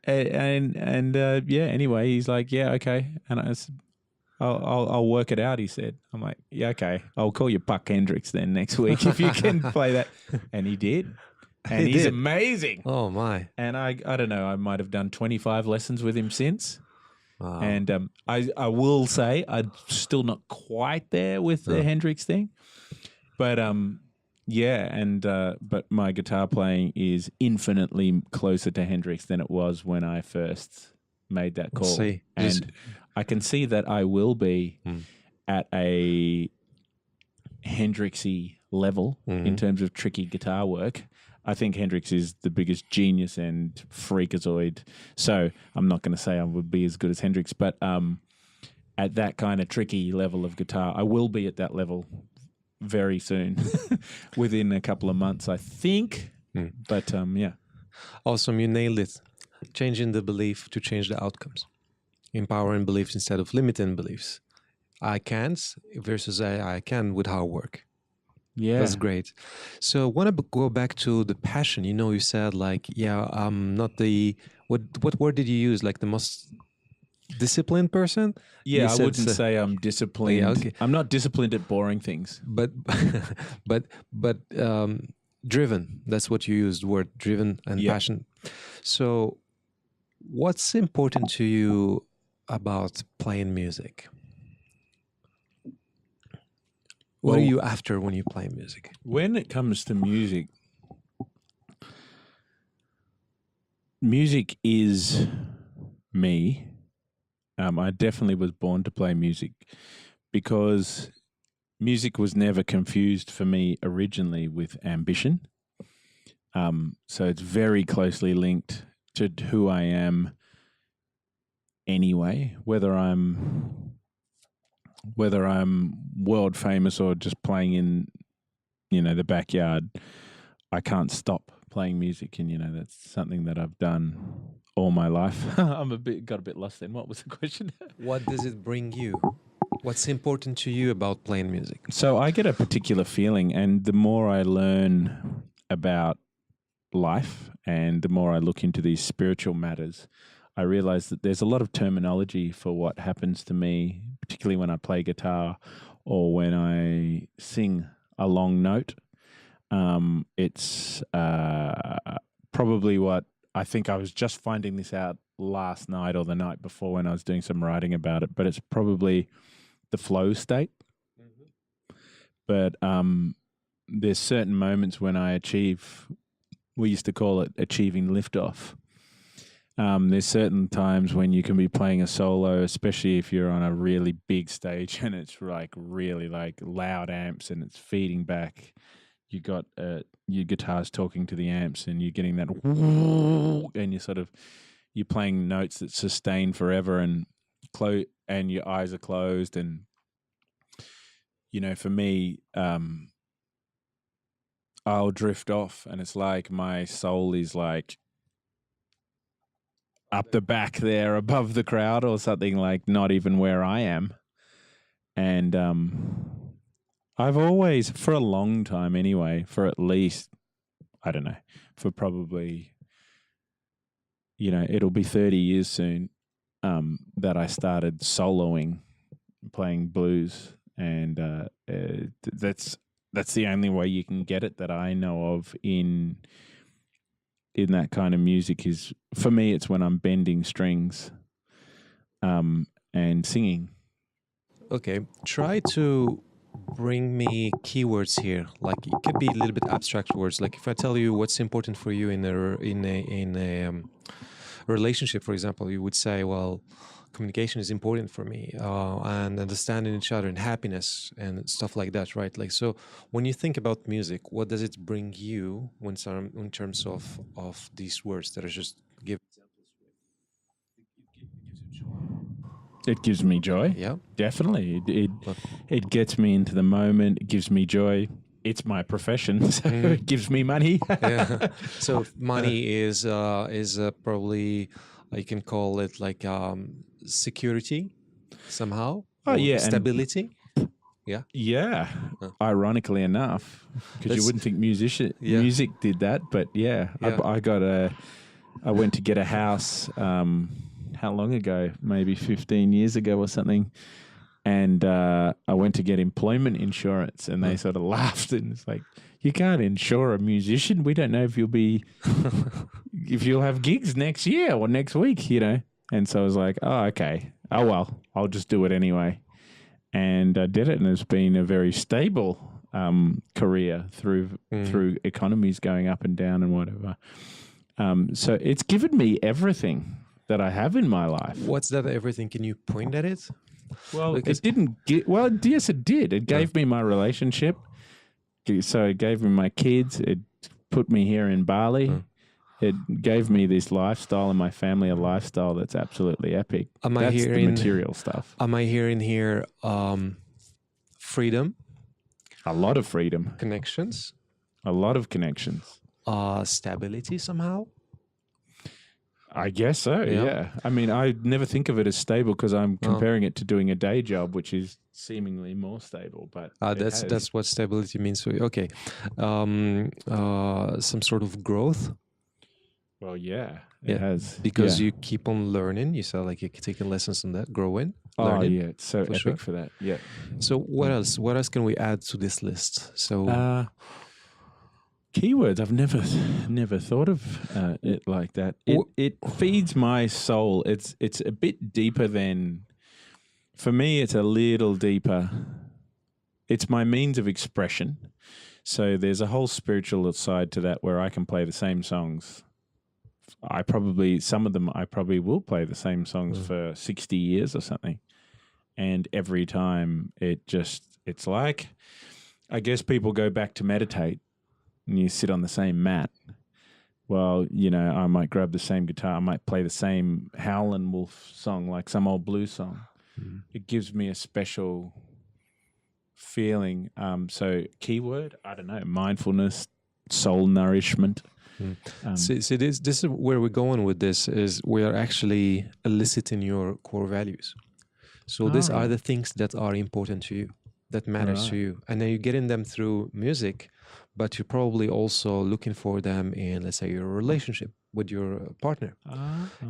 B: anyway, he's like, yeah, okay. And I said, I'll work it out, he said. I'm like, yeah, okay. I'll call you Puck Hendricks then next week if you can play that. And he did. And he's amazing.
A: Oh, my.
B: And I don't know, I might have done 25 lessons with him since.
A: Wow.
B: And I will say I'm still not quite there with the Hendrix thing. But but my guitar playing is infinitely closer to Hendrix than it was when I first made that call.
A: See.
B: And I can see that I will be at a Hendrixy level in terms of tricky guitar work. I think Hendrix is the biggest genius and freakazoid. So I'm not going to say I would be as good as Hendrix, but at that kind of tricky level of guitar, I will be at that level very soon, within a couple of months, I think. But yeah.
A: Awesome. You nailed it. Changing the belief to change the outcomes. Empowering beliefs instead of limiting beliefs. I can't versus I can with hard work.
B: Yeah.
A: That's great. So I want to go back to the passion. You said like, I'm not the, what word did you use? Like the most disciplined person?
B: Yeah, I wouldn't say I'm disciplined.
A: Yeah, okay.
B: I'm not disciplined at boring things.
A: But driven. That's what you used, word driven and passion. So what's important to you about playing music? What are you after when you play music?
B: When it comes to music, music is me. I definitely was born to play music because music was never confused for me originally with ambition. So it's very closely linked to who I am anyway, whether I'm world famous or just playing in, the backyard. I can't stop playing music, and that's something that I've done all my life. Got a bit lost then. What was the question?
A: What does it bring you? What's important to you about playing music?
B: So I get a particular feeling, and the more I learn about life and the more I look into these spiritual matters, I realize that there's a lot of terminology for what happens to me, particularly when I play guitar or when I sing a long note. It's probably what I think I was just finding this out last night or the night before when I was doing some writing about it, but it's probably the flow state. But there's certain moments when I achieve, we used to call it achieving liftoff. There's certain times when you can be playing a solo, especially if you're on a really big stage and it's like really like loud amps and it's feeding back. You got your guitar's talking to the amps and you're getting that and you're playing notes that sustain forever and your eyes are closed. And for me, I'll drift off and it's like my soul is like up the back there above the crowd or something, like not even where I am. And I've always, for a long time anyway, for at least, I don't know, for probably, it'll be 30 years soon, that I started soloing, playing blues. And that's the only way you can get it that I know of in that kind of music. Is, for me, it's when I'm bending strings and singing.
A: Okay, try to bring me keywords here. Like it could be a little bit abstract words. Like if I tell you what's important for you in a relationship, for example, you would say, well, communication is important for me, and understanding each other and happiness and stuff like that, right? Like, so when you think about music, what does it bring you in terms of these words that are just give
B: It gives me joy.
A: Yeah,
B: Definitely. It gets me into the moment. It gives me joy. It's my profession, so it gives me money.
A: yeah. So money is probably, you can call it like security somehow.
B: Oh,
A: or
B: yeah,
A: stability. Yeah.
B: Yeah. Ironically enough, because you wouldn't think
A: Yeah.
B: music did that, but yeah.
A: Yeah.
B: I went to get a house. How long ago? Maybe 15 years ago or something. And I went to get employment insurance, and they sort of laughed, and it's like, you can't insure a musician. We don't know if you'll have gigs next year or next week, And so I was like, oh, okay. Oh, well, I'll just do it anyway. And I did it, and it's been a very stable career through economies going up and down and whatever. So it's given me everything that I have in my life.
A: What's that everything? Can you point at it?
B: Well, it didn't get... Well, yes, it did. It gave me my relationship. So it gave me my kids. It put me here in Bali. It gave me this lifestyle and my family a lifestyle that's absolutely epic. That's the material stuff.
A: Am I hearing here freedom?
B: A lot of freedom.
A: Connections?
B: A lot of connections.
A: Stability somehow?
B: I guess so, yeah. I mean, I never think of it as stable because I'm comparing it to doing a day job, which is seemingly more stable. But
A: that's what stability means for you. Okay. Some sort of growth?
B: Well, yeah, it has.
A: Because you keep on learning. You sound like you're taking lessons on that, growing,
B: learning. Oh, yeah, it's so epic for that, yeah.
A: So what else? What else can we add to this list? So...
B: keywords. I've never thought of it like that. It feeds my soul. It's a bit deeper than, for me, it's a little deeper. It's my means of expression. So there's a whole spiritual side to that where I can play the same songs. Some of them I probably will play the same songs for 60 years or something. And every time it's like, I guess people go back to meditate. And you sit on the same mat. Well, I might grab the same guitar. I might play the same Howlin' Wolf song, like some old blues song. It gives me a special feeling. So keyword, I don't know, mindfulness, soul nourishment.
A: See, this is where we're going with this, is we are actually eliciting your core values. So these are the things that are important to you, that matters to you. And then you're getting them through music, but you're probably also looking for them in, let's say, your relationship with your partner.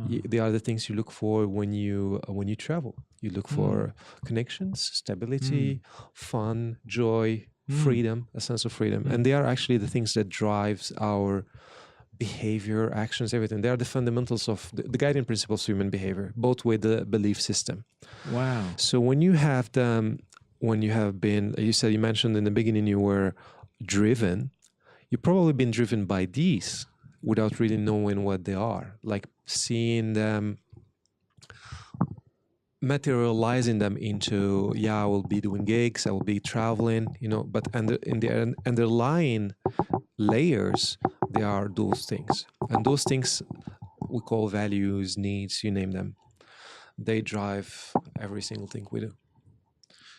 A: They are the things you look for when you travel. You look for connections, stability, fun, joy, freedom, a sense of freedom. And they are actually the things that drives our behavior, actions, everything. They are the fundamentals of the guiding principles of human behavior, both with the belief system.
B: Wow.
A: So when you have them, when you have been, you mentioned in the beginning you were driven, you've probably been driven by these without really knowing what they are, like seeing them, materializing them into, I will be doing gigs, I will be traveling, but in the underlying layers, they are those things. And those things we call values, needs, you name them. They drive every single thing we do.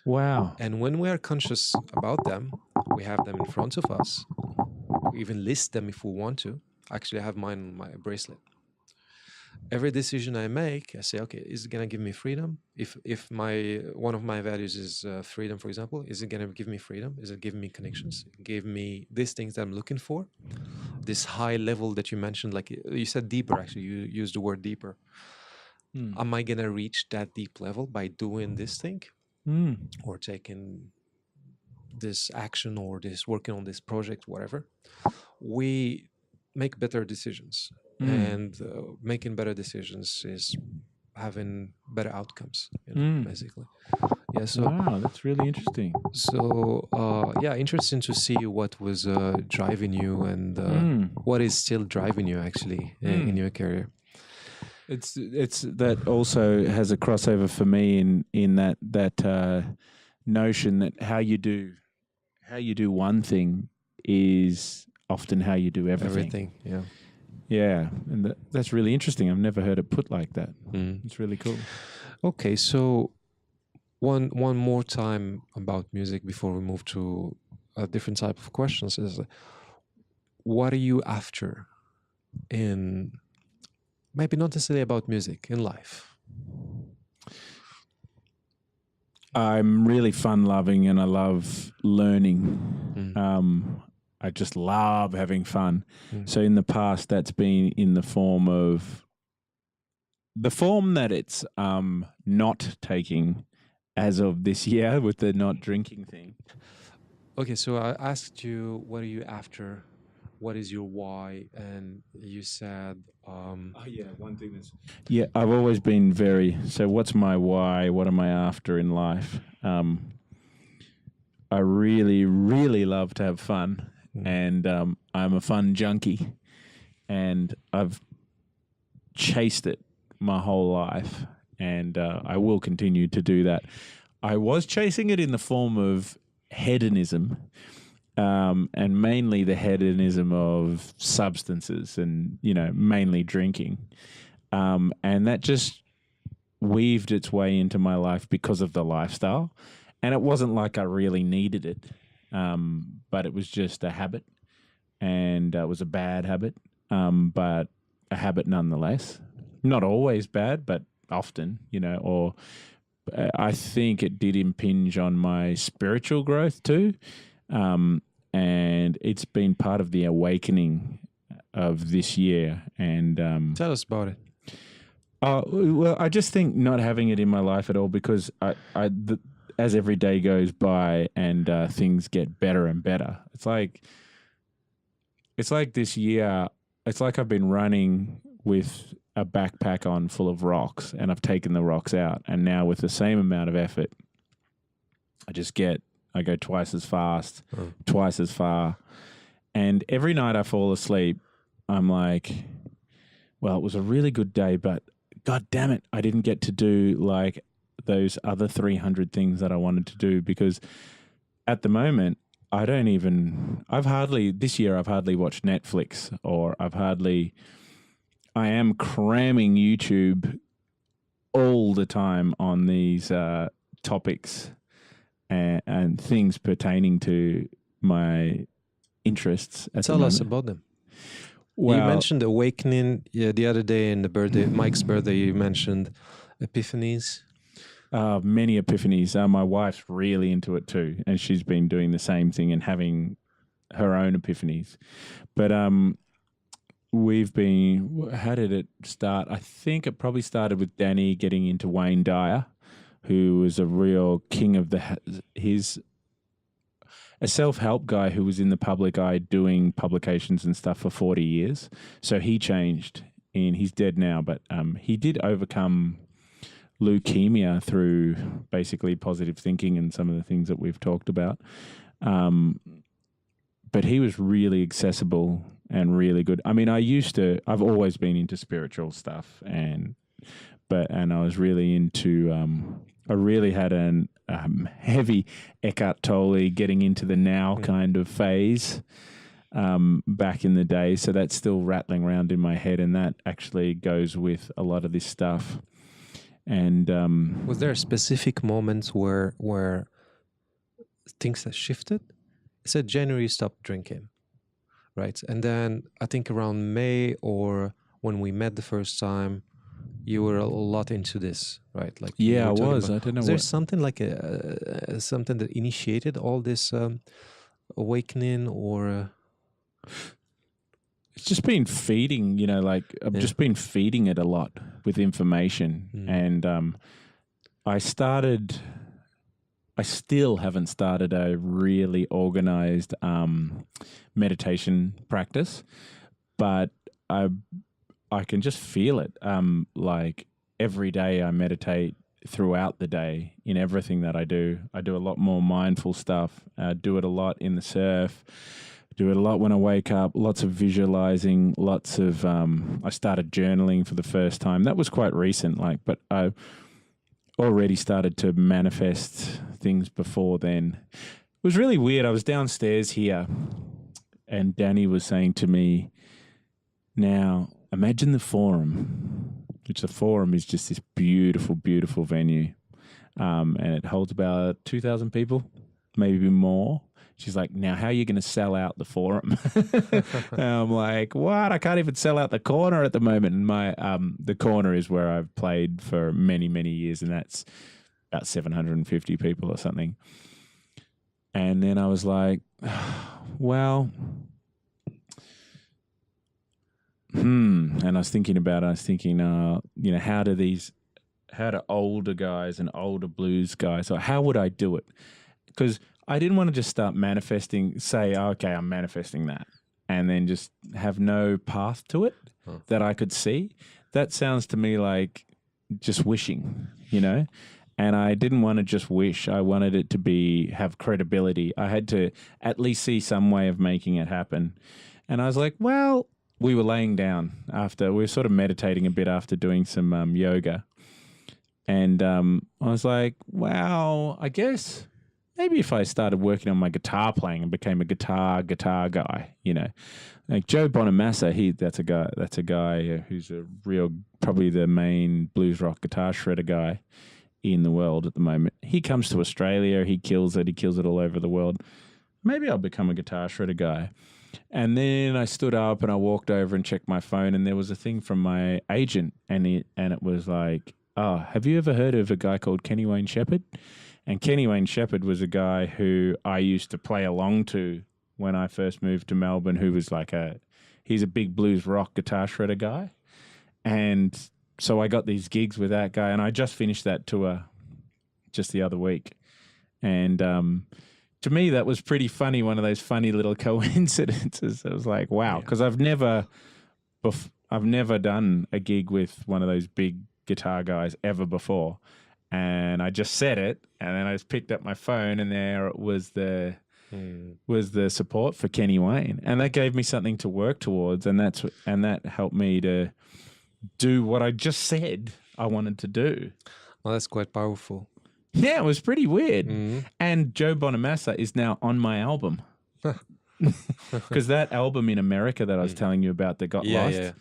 B: Wow.
A: And when we are conscious about them, we have them in front of us. We even list them if we want to. Actually, I have mine on my bracelet. every decision I make, I say, okay, is it gonna give me freedom? If my one of my values is freedom, for example, is it gonna give me freedom? Is it giving me connections? Give me these things that I'm looking for? This high level that you mentioned, like you said, deeper. Actually, you used the word deeper. Am I gonna reach that deep level by doing this thing, or taking this action, or this working on this project, whatever? We make better decisions, and making better decisions is having better outcomes, basically. Yeah. So
B: Wow, that's really interesting.
A: yeah, interesting to see what was driving you, and what is still driving you actually in your career.
B: It's that also has a crossover for me in that notion that how you do one thing is often how you do everything.
A: Yeah.
B: Yeah, and that's really interesting. I've never heard it put like that. It's really cool.
A: Okay, so one more time about music before we move to a different type of questions is, what are you after in, maybe not necessarily about music, in life?
B: I'm really fun loving and I love learning. I just love having fun. So in the past, that's been in the form that it's not taking as of this year with the not drinking thing.
A: Okay, so I asked you, what are you after? What is your why? And you said,
B: one thing that's... Yeah, I've always been so what's my why? What am I after in life? I really, really love to have fun, and I'm a fun junkie, and I've chased it my whole life, and I will continue to do that. I was chasing it in the form of hedonism, and mainly the hedonism of substances, and mainly drinking, and that just weaved its way into my life because of the lifestyle. And it wasn't like I really needed it, but it was just a habit, and it was a bad habit, but a habit nonetheless. Not always bad, but often, or I think it did impinge on my spiritual growth too. And it's been part of the awakening of this year. And
A: tell us about it.
B: Well, I just think not having it in my life at all, because as every day goes by and things get better and better, it's like this year, it's like I've been running with a backpack on full of rocks, and I've taken the rocks out, and now with the same amount of effort, I go twice as fast, twice as far, and every night I fall asleep, I'm like, well, it was a really good day, but God damn it, I didn't get to do like those other 300 things that I wanted to do, because at the moment, this year I've hardly watched Netflix, or I am cramming YouTube all the time on these topics and things pertaining to my interests.
A: Tell us about them. Well, you mentioned awakening the other day in Mike's birthday. You mentioned epiphanies.
B: Many epiphanies. My wife's really into it too, and she's been doing the same thing and having her own epiphanies. But how did it start? I think it probably started with Danny getting into Wayne Dyer, who was a real king of a self-help guy who was in the public eye doing publications and stuff for 40 years. So he changed, and he's dead now, but he did overcome leukemia through basically positive thinking and some of the things that we've talked about. But he was really accessible and really good. I mean, I've always been into spiritual stuff, and I was really into, I really had an heavy Eckhart Tolle getting into the now kind of phase back in the day. So that's still rattling around in my head, and that actually goes with a lot of this stuff. And
A: was there a specific moment where things have shifted? It said January you stopped drinking, right? And then I think around May or when we met the first time, you were a lot into this, right? Like you
B: Yeah, I
A: were talking
B: was.
A: about-
B: I don't know
A: Was there
B: what.
A: something like something that initiated all this awakening, or
B: It's just been feeding, like I've
A: Yeah.
B: just been feeding it a lot with information.
A: Mm.
B: And I still haven't started a really organized meditation practice, but I can just feel it. Like every day I meditate throughout the day in everything that I do. I do a lot more mindful stuff. Do it a lot in the surf. Do it a lot when I wake up. Lots of visualizing. Lots of. I started journaling for the first time. That was quite recent. But I already started to manifest things before then. It was really weird. I was downstairs here, and Danny was saying to me, "Now imagine the Forum." Which the Forum is just this beautiful, beautiful venue. And it holds about 2,000 people, maybe more. She's like, now how are you going to sell out the Forum? And I'm like, what? I can't even sell out the corner at the moment. And the corner is where I've played for many, many years, and that's about 750 people or something. And then I was like, well... And I was thinking about it. I was thinking, how do older guys and older blues guys, or how would I do it? Because I didn't want to just start manifesting, say, okay, I'm manifesting that, and then just have no path to it that I could see. That sounds to me like just wishing, And I didn't want to just wish. I wanted it to have credibility. I had to at least see some way of making it happen. And I was like, well... We were laying down we were sort of meditating a bit after doing some yoga. And I was like, wow, I guess maybe if I started working on my guitar playing and became a guitar guy, Like Joe Bonamassa, that's a guy who's probably the main blues rock guitar shredder guy in the world at the moment. He comes to Australia, he kills it all over the world. Maybe I'll become a guitar shredder guy. And then I stood up and I walked over and checked my phone, and there was a thing from my agent, and it was like, oh, have you ever heard of a guy called Kenny Wayne Shepherd? And Kenny Wayne Shepherd was a guy who I used to play along to when I first moved to Melbourne, who was he's a big blues rock guitar shredder guy. And so I got these gigs with that guy, and I just finished that tour just the other week. And to me, that was pretty funny, one of those funny little coincidences. It was like, wow, because I've never done a gig with one of those big guitar guys ever before. And I just said it, and then I just picked up my phone, and there was the support for Kenny Wayne. And that gave me something to work towards, and that helped me to do what I just said I wanted to do.
A: Well, that's quite powerful.
B: Yeah, it was pretty weird. And Joe Bonamassa is now on my album. Because that album in America that I was telling you about that got lost,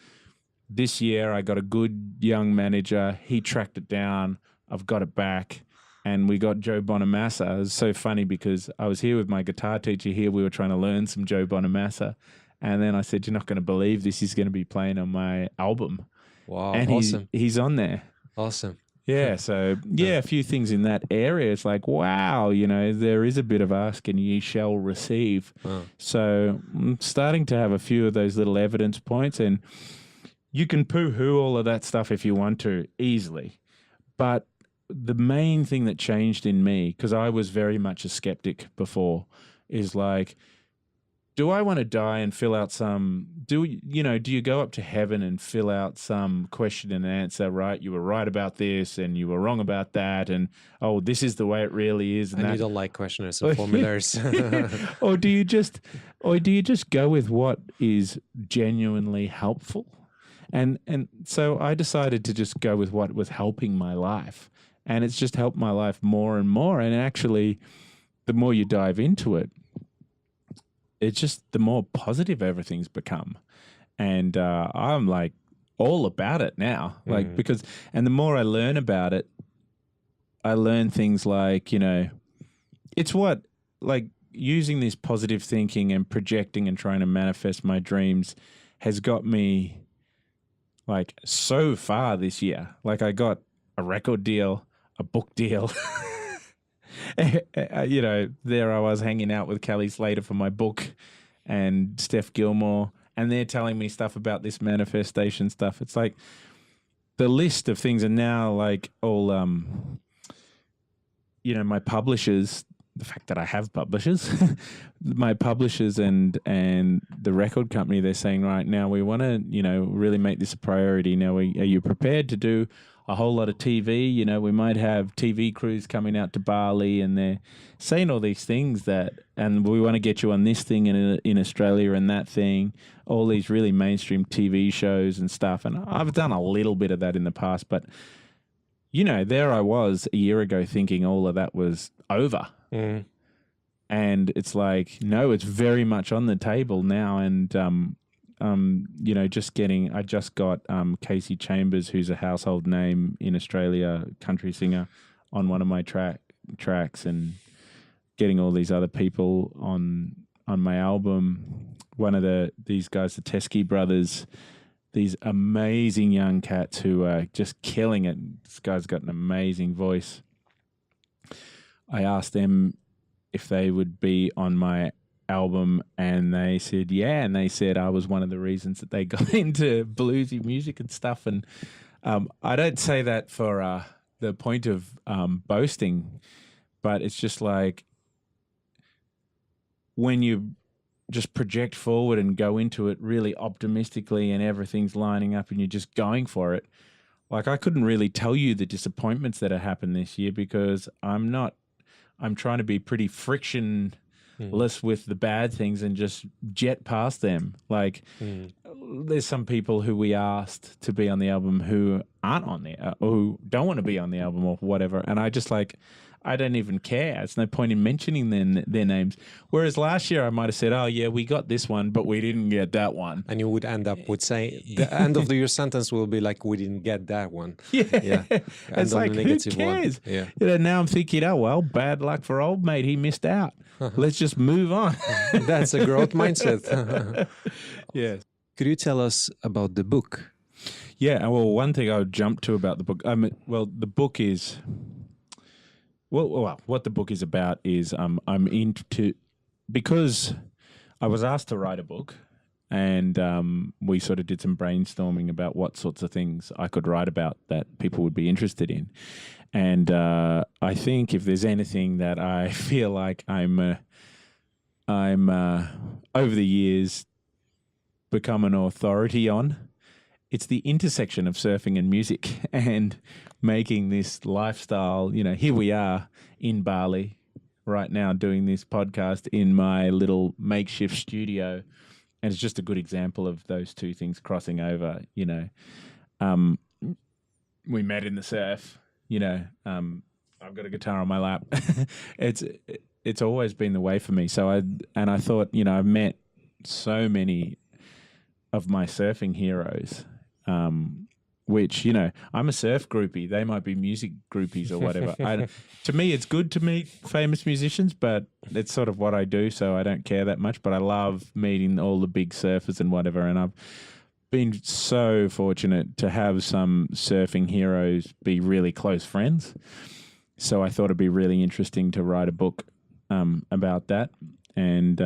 B: this year I got a good young manager. He tracked it down. I've got it back. And we got Joe Bonamassa. It was so funny because I was here with my guitar teacher here. We were trying to learn some Joe Bonamassa. And then I said, you're not going to believe this. He's going to be playing on my album.
A: Wow,
B: and
A: awesome.
B: He's on there.
A: Awesome.
B: Yeah, so, a few things in that area. It's like, wow, there is a bit of ask and ye shall receive. So I'm starting to have a few of those little evidence points, and you can poo-hoo all of that stuff if you want to, easily. But the main thing that changed in me, because I was very much a skeptic before, is like, do I want to die and fill out do you go up to heaven and fill out some question and answer, right? You were right about this and you were wrong about that, and this is the way it really is.
A: And you don't like questionnaires and formulas.
B: Or do you just go with what is genuinely helpful? And so I decided to just go with what was helping my life. And it's just helped my life more and more. And actually, the more you dive into it, it's just the more positive everything's become. And I'm like all about it now. Because the more I learn about it, I learn things like, it's what, using this positive thinking and projecting and trying to manifest my dreams has got me like so far this year. Like I got a record deal, a book deal. You know, there I was hanging out with Kelly Slater for my book and Steph Gilmore, and they're telling me stuff about this manifestation stuff. It's like the list of things are now like all, you know, my publishers, the fact that I have publishers, my publishers and the record company, they're saying right now, we want to, you know, really make this a priority. Now, are you prepared to do a whole lot of TV? You know, we might have TV crews coming out to Bali, and they're saying all these things and we want to get you on this thing in Australia and that thing, all these really mainstream TV shows and stuff. And I've done a little bit of that in the past, but, you know, there I was a year ago thinking all of that was over.
A: Mm.
B: And it's like, no, it's very much on the table now. And, you know, I just got Casey Chambers, who's a household name in Australia, country singer, on one of my tracks, and getting all these other people on my album. One of these guys, the Teskey brothers, these amazing young cats who are just killing it. This guy's got an amazing voice. I asked them if they would be on my album, and they said yeah, and they said I was one of the reasons that they got into bluesy music and stuff. And I don't say that for the point of boasting, but it's just like when you just project forward and go into it really optimistically and everything's lining up and you're just going for it. Like I couldn't really tell you the disappointments that have happened this year because I'm trying to be pretty frictionless with the bad things and just jet past them. Like there's some people who we asked to be on the album who aren't on there or who don't want to be on the album or whatever. And I just like, I don't even care. It's no point in mentioning their names. Whereas last year I might have said, oh yeah, we got this one, but we didn't get that one.
A: And you would end up with saying, the end of your sentence will be like, we didn't get that one.
B: Yeah. It's like, who cares?
A: Yeah.
B: You know, now I'm thinking, oh, well, bad luck for old mate. He missed out. Let's just move on.
A: That's a growth mindset.
B: Yeah.
A: Could you tell us about the book?
B: Yeah. Well, one thing I would jump to about the book, the book is... Well, what the book is about is I'm into, because I was asked to write a book, and we sort of did some brainstorming about what sorts of things I could write about that people would be interested in. And I think if there's anything that I feel like I'm over the years become an authority on, it's the intersection of surfing and music and making this lifestyle. You know, here we are in Bali right now doing this podcast in my little makeshift studio. And it's just a good example of those two things crossing over, you know. We met in the surf, you know. I've got a guitar on my lap. It's always been the way for me. So I thought, you know, I've met so many of my surfing heroes, which, you know, I'm a surf groupie. They might be music groupies or whatever. To me, it's good to meet famous musicians, but it's sort of what I do, so I don't care that much. But I love meeting all the big surfers and whatever, and I've been so fortunate to have some surfing heroes be really close friends. So I thought it'd be really interesting to write a book about that. And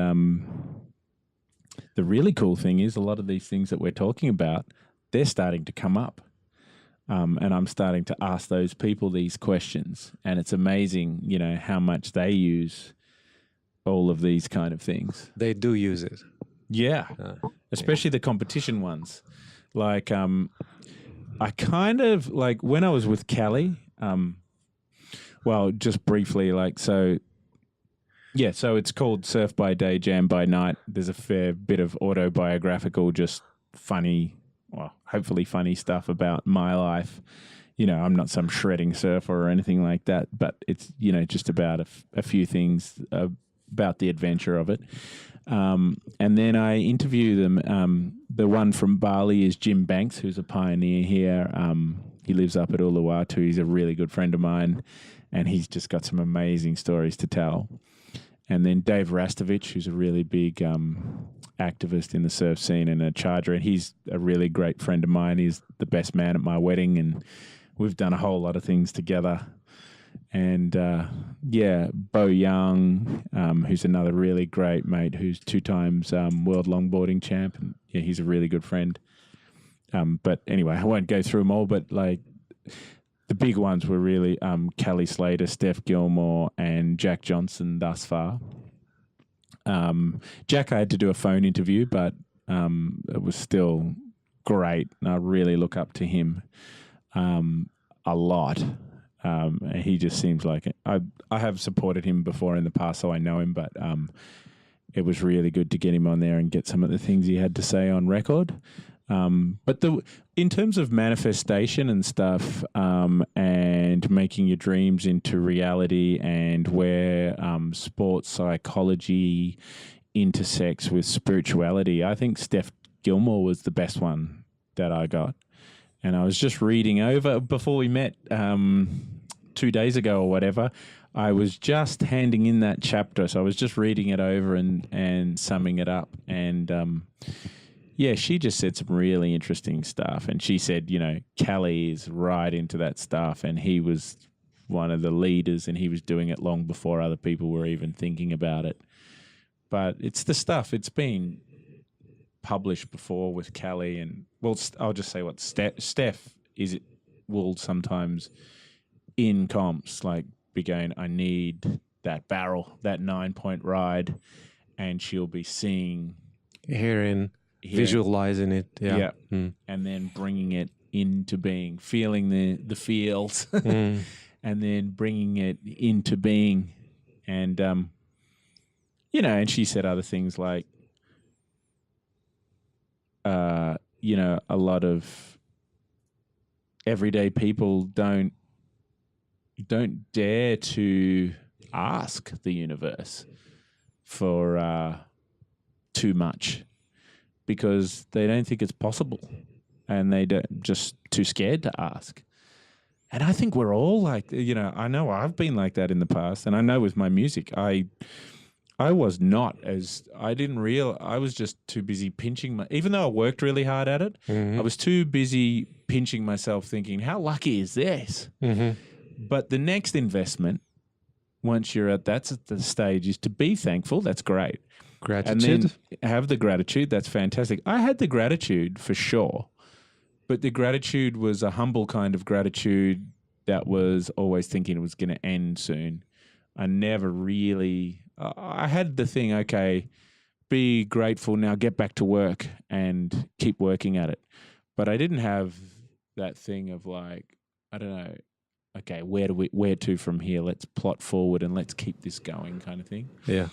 B: the really cool thing is a lot of these things that we're talking about, they're starting to come up. And I'm starting to ask those people these questions. And it's amazing, you know, how much they use all of these kind of things.
A: They do use it.
B: Yeah. Especially the competition ones. Like, I kind of, like, when I was with Callie, well, just briefly, like, so it's called Surf by Day, Jam by Night. There's a fair bit of autobiographical, just funny, well, hopefully funny stuff about my life. You know, I'm not some shredding surfer or anything like that, but it's, you know, just about a few things about the adventure of it. And then I interview them. The one from Bali is Jim Banks, who's a pioneer here. He lives up at Uluwatu. He's a really good friend of mine, and he's just got some amazing stories to tell. And then Dave Rastovich, who's a really big activist in the surf scene and a charger, and he's a really great friend of mine. He's the best man at my wedding, and we've done a whole lot of things together. And Bo Young, who's another really great mate, who's 2 times world longboarding champ, and yeah, he's a really good friend. But anyway, I won't go through them all, but like the big ones were really Kelly Slater, Steph Gilmore, and Jack Johnson thus far. Jack, I had to do a phone interview, but it was still great. And I really look up to him a lot. He just seems like it. I have supported him before in the past, so I know him, but it was really good to get him on there and get some of the things he had to say on record. But in terms of manifestation and stuff, and making your dreams into reality, and where sports psychology intersects with spirituality, I think Steph Gilmore was the best one that I got. And I was just reading over before we met 2 days ago or whatever. I was just handing in that chapter, so I was just reading it over and summing it up. And yeah, she just said some really interesting stuff. And she said, you know, Callie is right into that stuff, and he was one of the leaders, and he was doing it long before other people were even thinking about it. But it's the stuff. It's been published before with Callie, and well, I'll just say what Steph will sometimes in comps like be going, I need that barrel, that 9-point ride, and she'll be seeing,
A: Hearing, visualizing it, yeah.
B: And then bringing it into being, feeling the feels, and then bringing it into being, and you know, and she said other things like, you know, a lot of everyday people don't dare to ask the universe for too much because they don't think it's possible, and they don't, just too scared to ask. And I think we're all like, you know, I know I've been like that in the past, and I know with my music, I was not as, I was just too busy pinching even though I worked really hard at it, I was too busy pinching myself thinking, how lucky is this? But the next investment, once you're at the stage, is to be thankful. That's great.
A: Gratitude.
B: And then have the gratitude. That's fantastic. I had the gratitude for sure, but the gratitude was a humble kind of gratitude that was always thinking it was going to end soon. I never really... I had the thing, okay, be grateful now, get back to work and keep working at it. But I didn't have that thing of like, I don't know, okay, where to from here? Let's plot forward and let's keep this going kind of thing.
A: Yeah.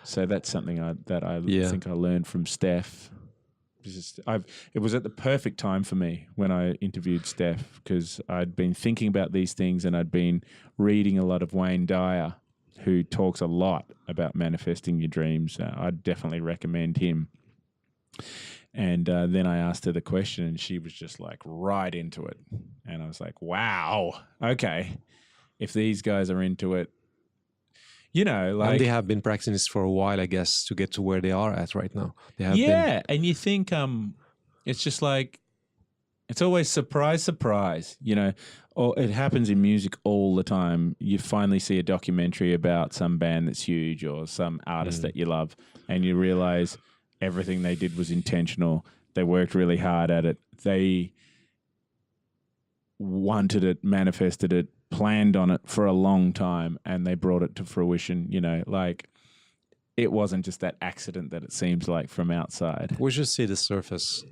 B: So that's something I think I learned from Steph. It was at the perfect time for me when I interviewed Steph, because I'd been thinking about these things and I'd been reading a lot of Wayne Dyer, who talks a lot about manifesting your dreams. I'd definitely recommend him. And then I asked her the question, and she was just like right into it. And I was like, wow, okay. If these guys are into it, you know, like...
A: And they have been practicing this for a while, I guess, to get to where they are at right now. They have
B: and you think it's just like, it's always surprise, surprise, you know. Or it happens in music all the time. You finally see a documentary about some band that's huge or some artist that you love, and you realize everything they did was intentional. They worked really hard at it. They wanted it, manifested it, planned on it for a long time, and they brought it to fruition. You know, like it wasn't just that accident that it seems like from outside.
A: We just see the surface.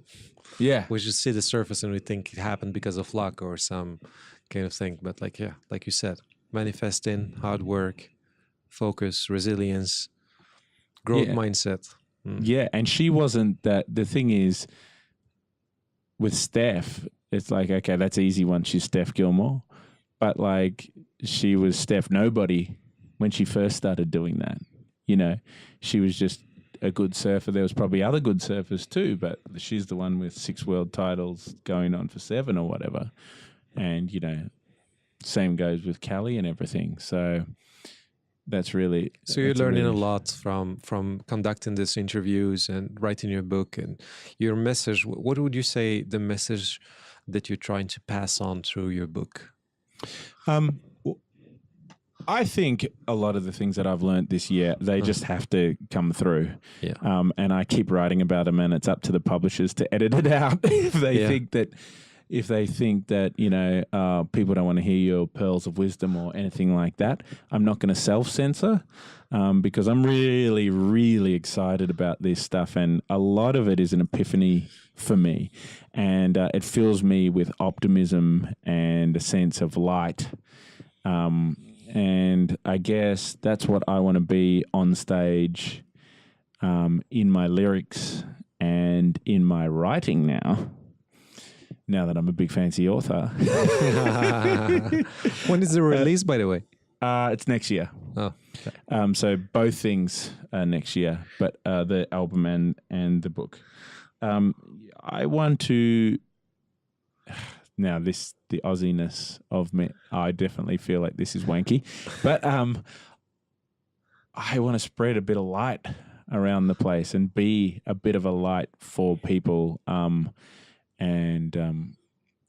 B: Yeah.
A: We just see the surface and we think it happened because of luck or some kind of thing. But like, yeah, like you said, manifesting, hard work, focus, resilience, growth mindset.
B: Yeah. And she wasn't that. The thing is, with Steph, it's like, okay, that's easy once she's Steph Gilmore. But like, she was Steph Nobody when she first started doing that. You know, she was just a good surfer. There was probably other good surfers too, but she's the one with 6 world titles going on for 7 or whatever. And, you know, same goes with Callie and everything. So that's really.
A: So you're
B: that's
A: learning
B: really-
A: a lot from conducting these interviews and writing your book and your message. What would you say the message that you're trying to pass on through your book?
B: I think a lot of the things that I've learned this year, they just have to come through.
A: Yeah.
B: And I keep writing about them, and it's up to the publishers to edit it out if they think that. If they think that, people don't want to hear your pearls of wisdom or anything like that, I'm not going to self-censor because I'm really, really excited about this stuff. And a lot of it is an epiphany for me. And it fills me with optimism and a sense of light. And I guess that's what I want to be on stage in my lyrics and in my writing now that I'm a big fancy author.
A: When is the release, by the way?
B: It's next year.
A: Oh, okay.
B: So both things are next year, but the album and the book. I want to... Now, the Aussiness of me, I definitely feel like this is wanky. But I want to spread a bit of light around the place and be a bit of a light for people. And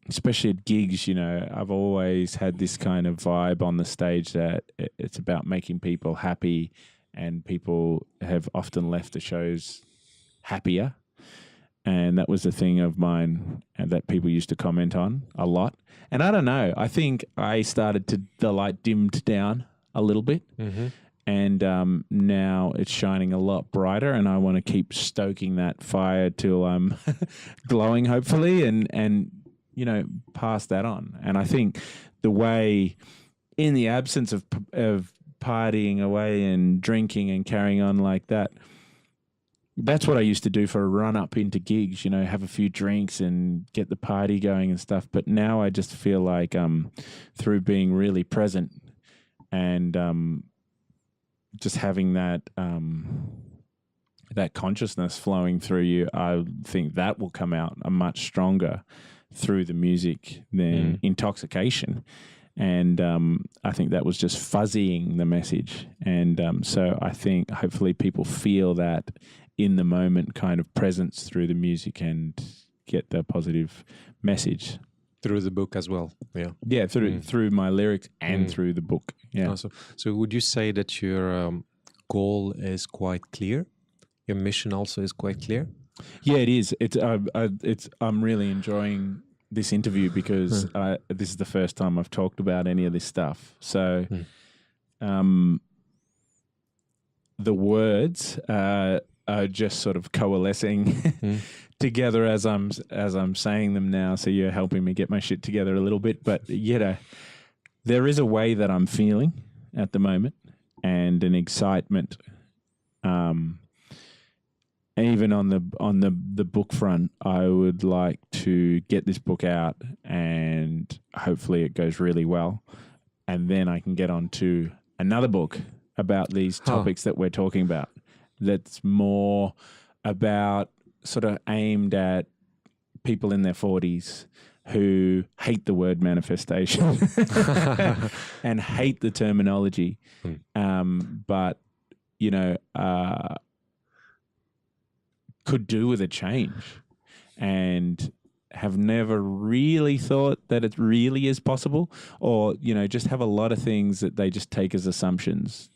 B: especially at gigs, I've always had this kind of vibe on the stage that it's about making people happy, and people have often left the shows happier. And that was a thing of mine that people used to comment on a lot. And I don't know, I think the light dimmed down a little bit. Mm-hmm. And now it's shining a lot brighter, and I want to keep stoking that fire till I'm glowing, hopefully, and pass that on. And I think the way, in the absence of partying away and drinking and carrying on like that, that's what I used to do for a run up into gigs, have a few drinks and get the party going and stuff. But now I just feel like through being really present and just having that that consciousness flowing through you, I think that will come out much stronger through the music than intoxication. And I think that was just fuzzying the message. And so I think hopefully people feel that in the moment kind of presence through the music and get the positive message.
A: Through the book as well. Yeah.
B: Yeah, through my lyrics and through the book. Yeah.
A: Also, so would you say that your goal is quite clear? Your mission also is quite clear?
B: Yeah, it is. I'm really enjoying this interview because this is the first time I've talked about any of this stuff. So the words are just sort of coalescing together as I'm saying them now. So you're helping me get my shit together a little bit. But there is a way that I'm feeling at the moment, and an excitement. Even on the book front, I would like to get this book out, and hopefully it goes really well, and then I can get on to another book about these topics that we're talking about. That's more about sort of aimed at people in their 40s who hate the word manifestation and hate the terminology, but could do with a change and have never really thought that it really is possible, or just have a lot of things that they just take as assumptions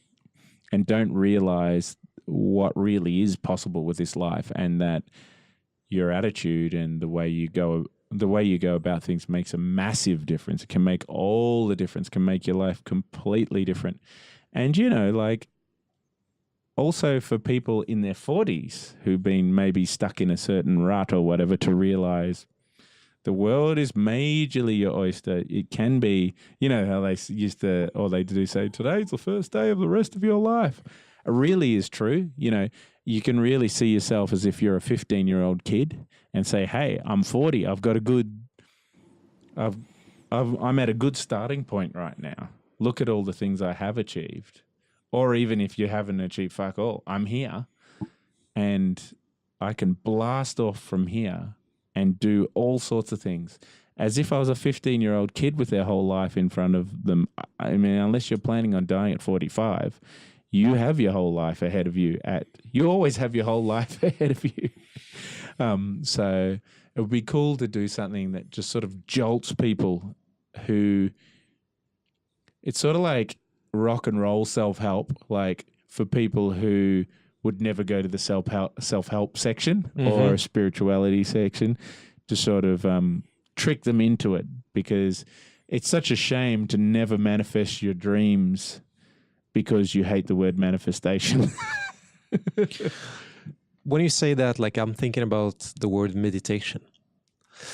B: and don't realize what really is possible with this life, and that your attitude and the way you go about things makes a massive difference. It can make all the difference, can make your life completely different. And also for people in their 40s who've been maybe stuck in a certain rut or whatever, to realize the world is majorly your oyster. It can be, how they used to, or they do say, today's the first day of the rest of your life. It really is true. You can really see yourself as if you're a 15-year-old kid and say, hey, I'm 40. I'm at a good starting point right now. Look at all the things I have achieved. Or even if you haven't achieved fuck all, I'm here and I can blast off from here and do all sorts of things. as if I was a 15-year-old kid with their whole life in front of them. I mean, unless you're planning on dying at 45, you have your whole life ahead of you. You always have your whole life ahead of you. So it would be cool to do something that just sort of jolts people who, it's sort of like rock and roll self-help, like for people who would never go to the self-help section or a spirituality section, to sort of trick them into it, because it's such a shame to never manifest your dreams because you hate the word manifestation.
A: When you say that, like, I'm thinking about the word meditation.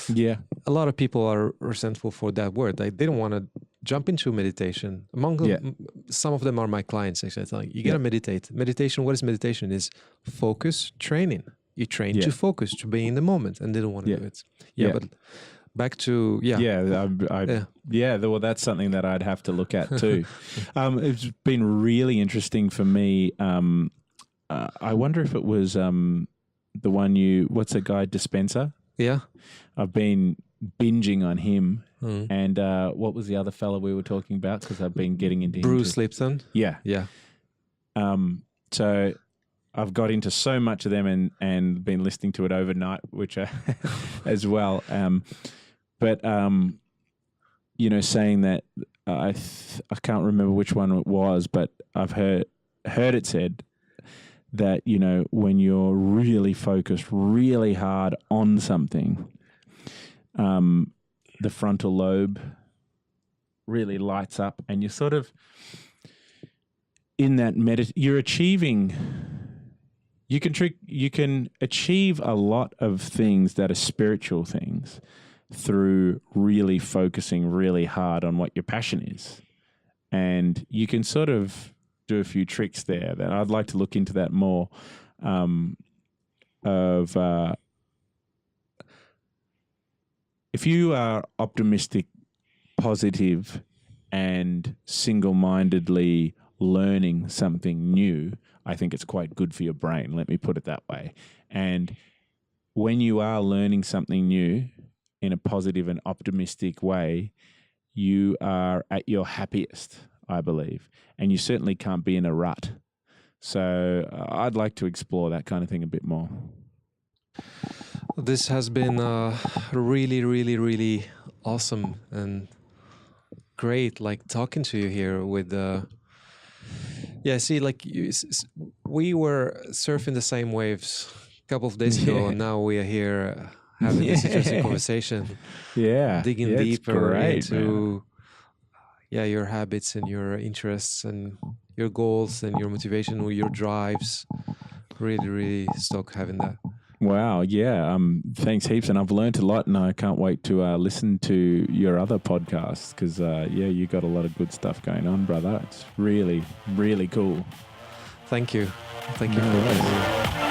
B: Yeah.
A: A lot of people are resentful for that word. Like, they don't want to jump into meditation. Among them, some of them are my clients, actually. It's like, you got to meditate. Meditation, what is meditation? Is focus training. You train to focus, to be in the moment, and they don't want to do it. But back to, well, that's something that I'd have to look at too. It's been really interesting for me. I wonder if it was the one what's the guy, Dispenser? Yeah.
B: I've been binging on him. And what was the other fella we were talking about? Because I've been getting into
A: Bruce Lipton.
B: Yeah.
A: Yeah.
B: So I've got into so much of them and been listening to it overnight, which as well. But saying that I can't remember which one it was, but I've heard it said that, when you're really focused really hard on something, the frontal lobe really lights up, and you're sort of in that you're achieving. You can achieve a lot of things that are spiritual things through really focusing really hard on what your passion is, and you can sort of do a few tricks there that I'd like to look into that more. If you are optimistic, positive, and single-mindedly learning something new, I think it's quite good for your brain. Let me put it that way. And when you are learning something new in a positive and optimistic way, you are at your happiest, I believe. And you certainly can't be in a rut. So I'd like to explore that kind of thing a bit more.
A: This has been really, really, really awesome and great, like, talking to you here with we were surfing the same waves a couple of days ago, and now we are here having this interesting conversation.
B: Yeah.
A: Digging deeper into your habits and your interests and your goals and your motivation or your drives. Really, really stoked having that.
B: Wow, yeah. Thanks heaps, and I've learned a lot, and I can't wait to listen to your other podcasts because, you got a lot of good stuff going on, brother. It's really, really cool.
A: Thank you. Thank you for listening.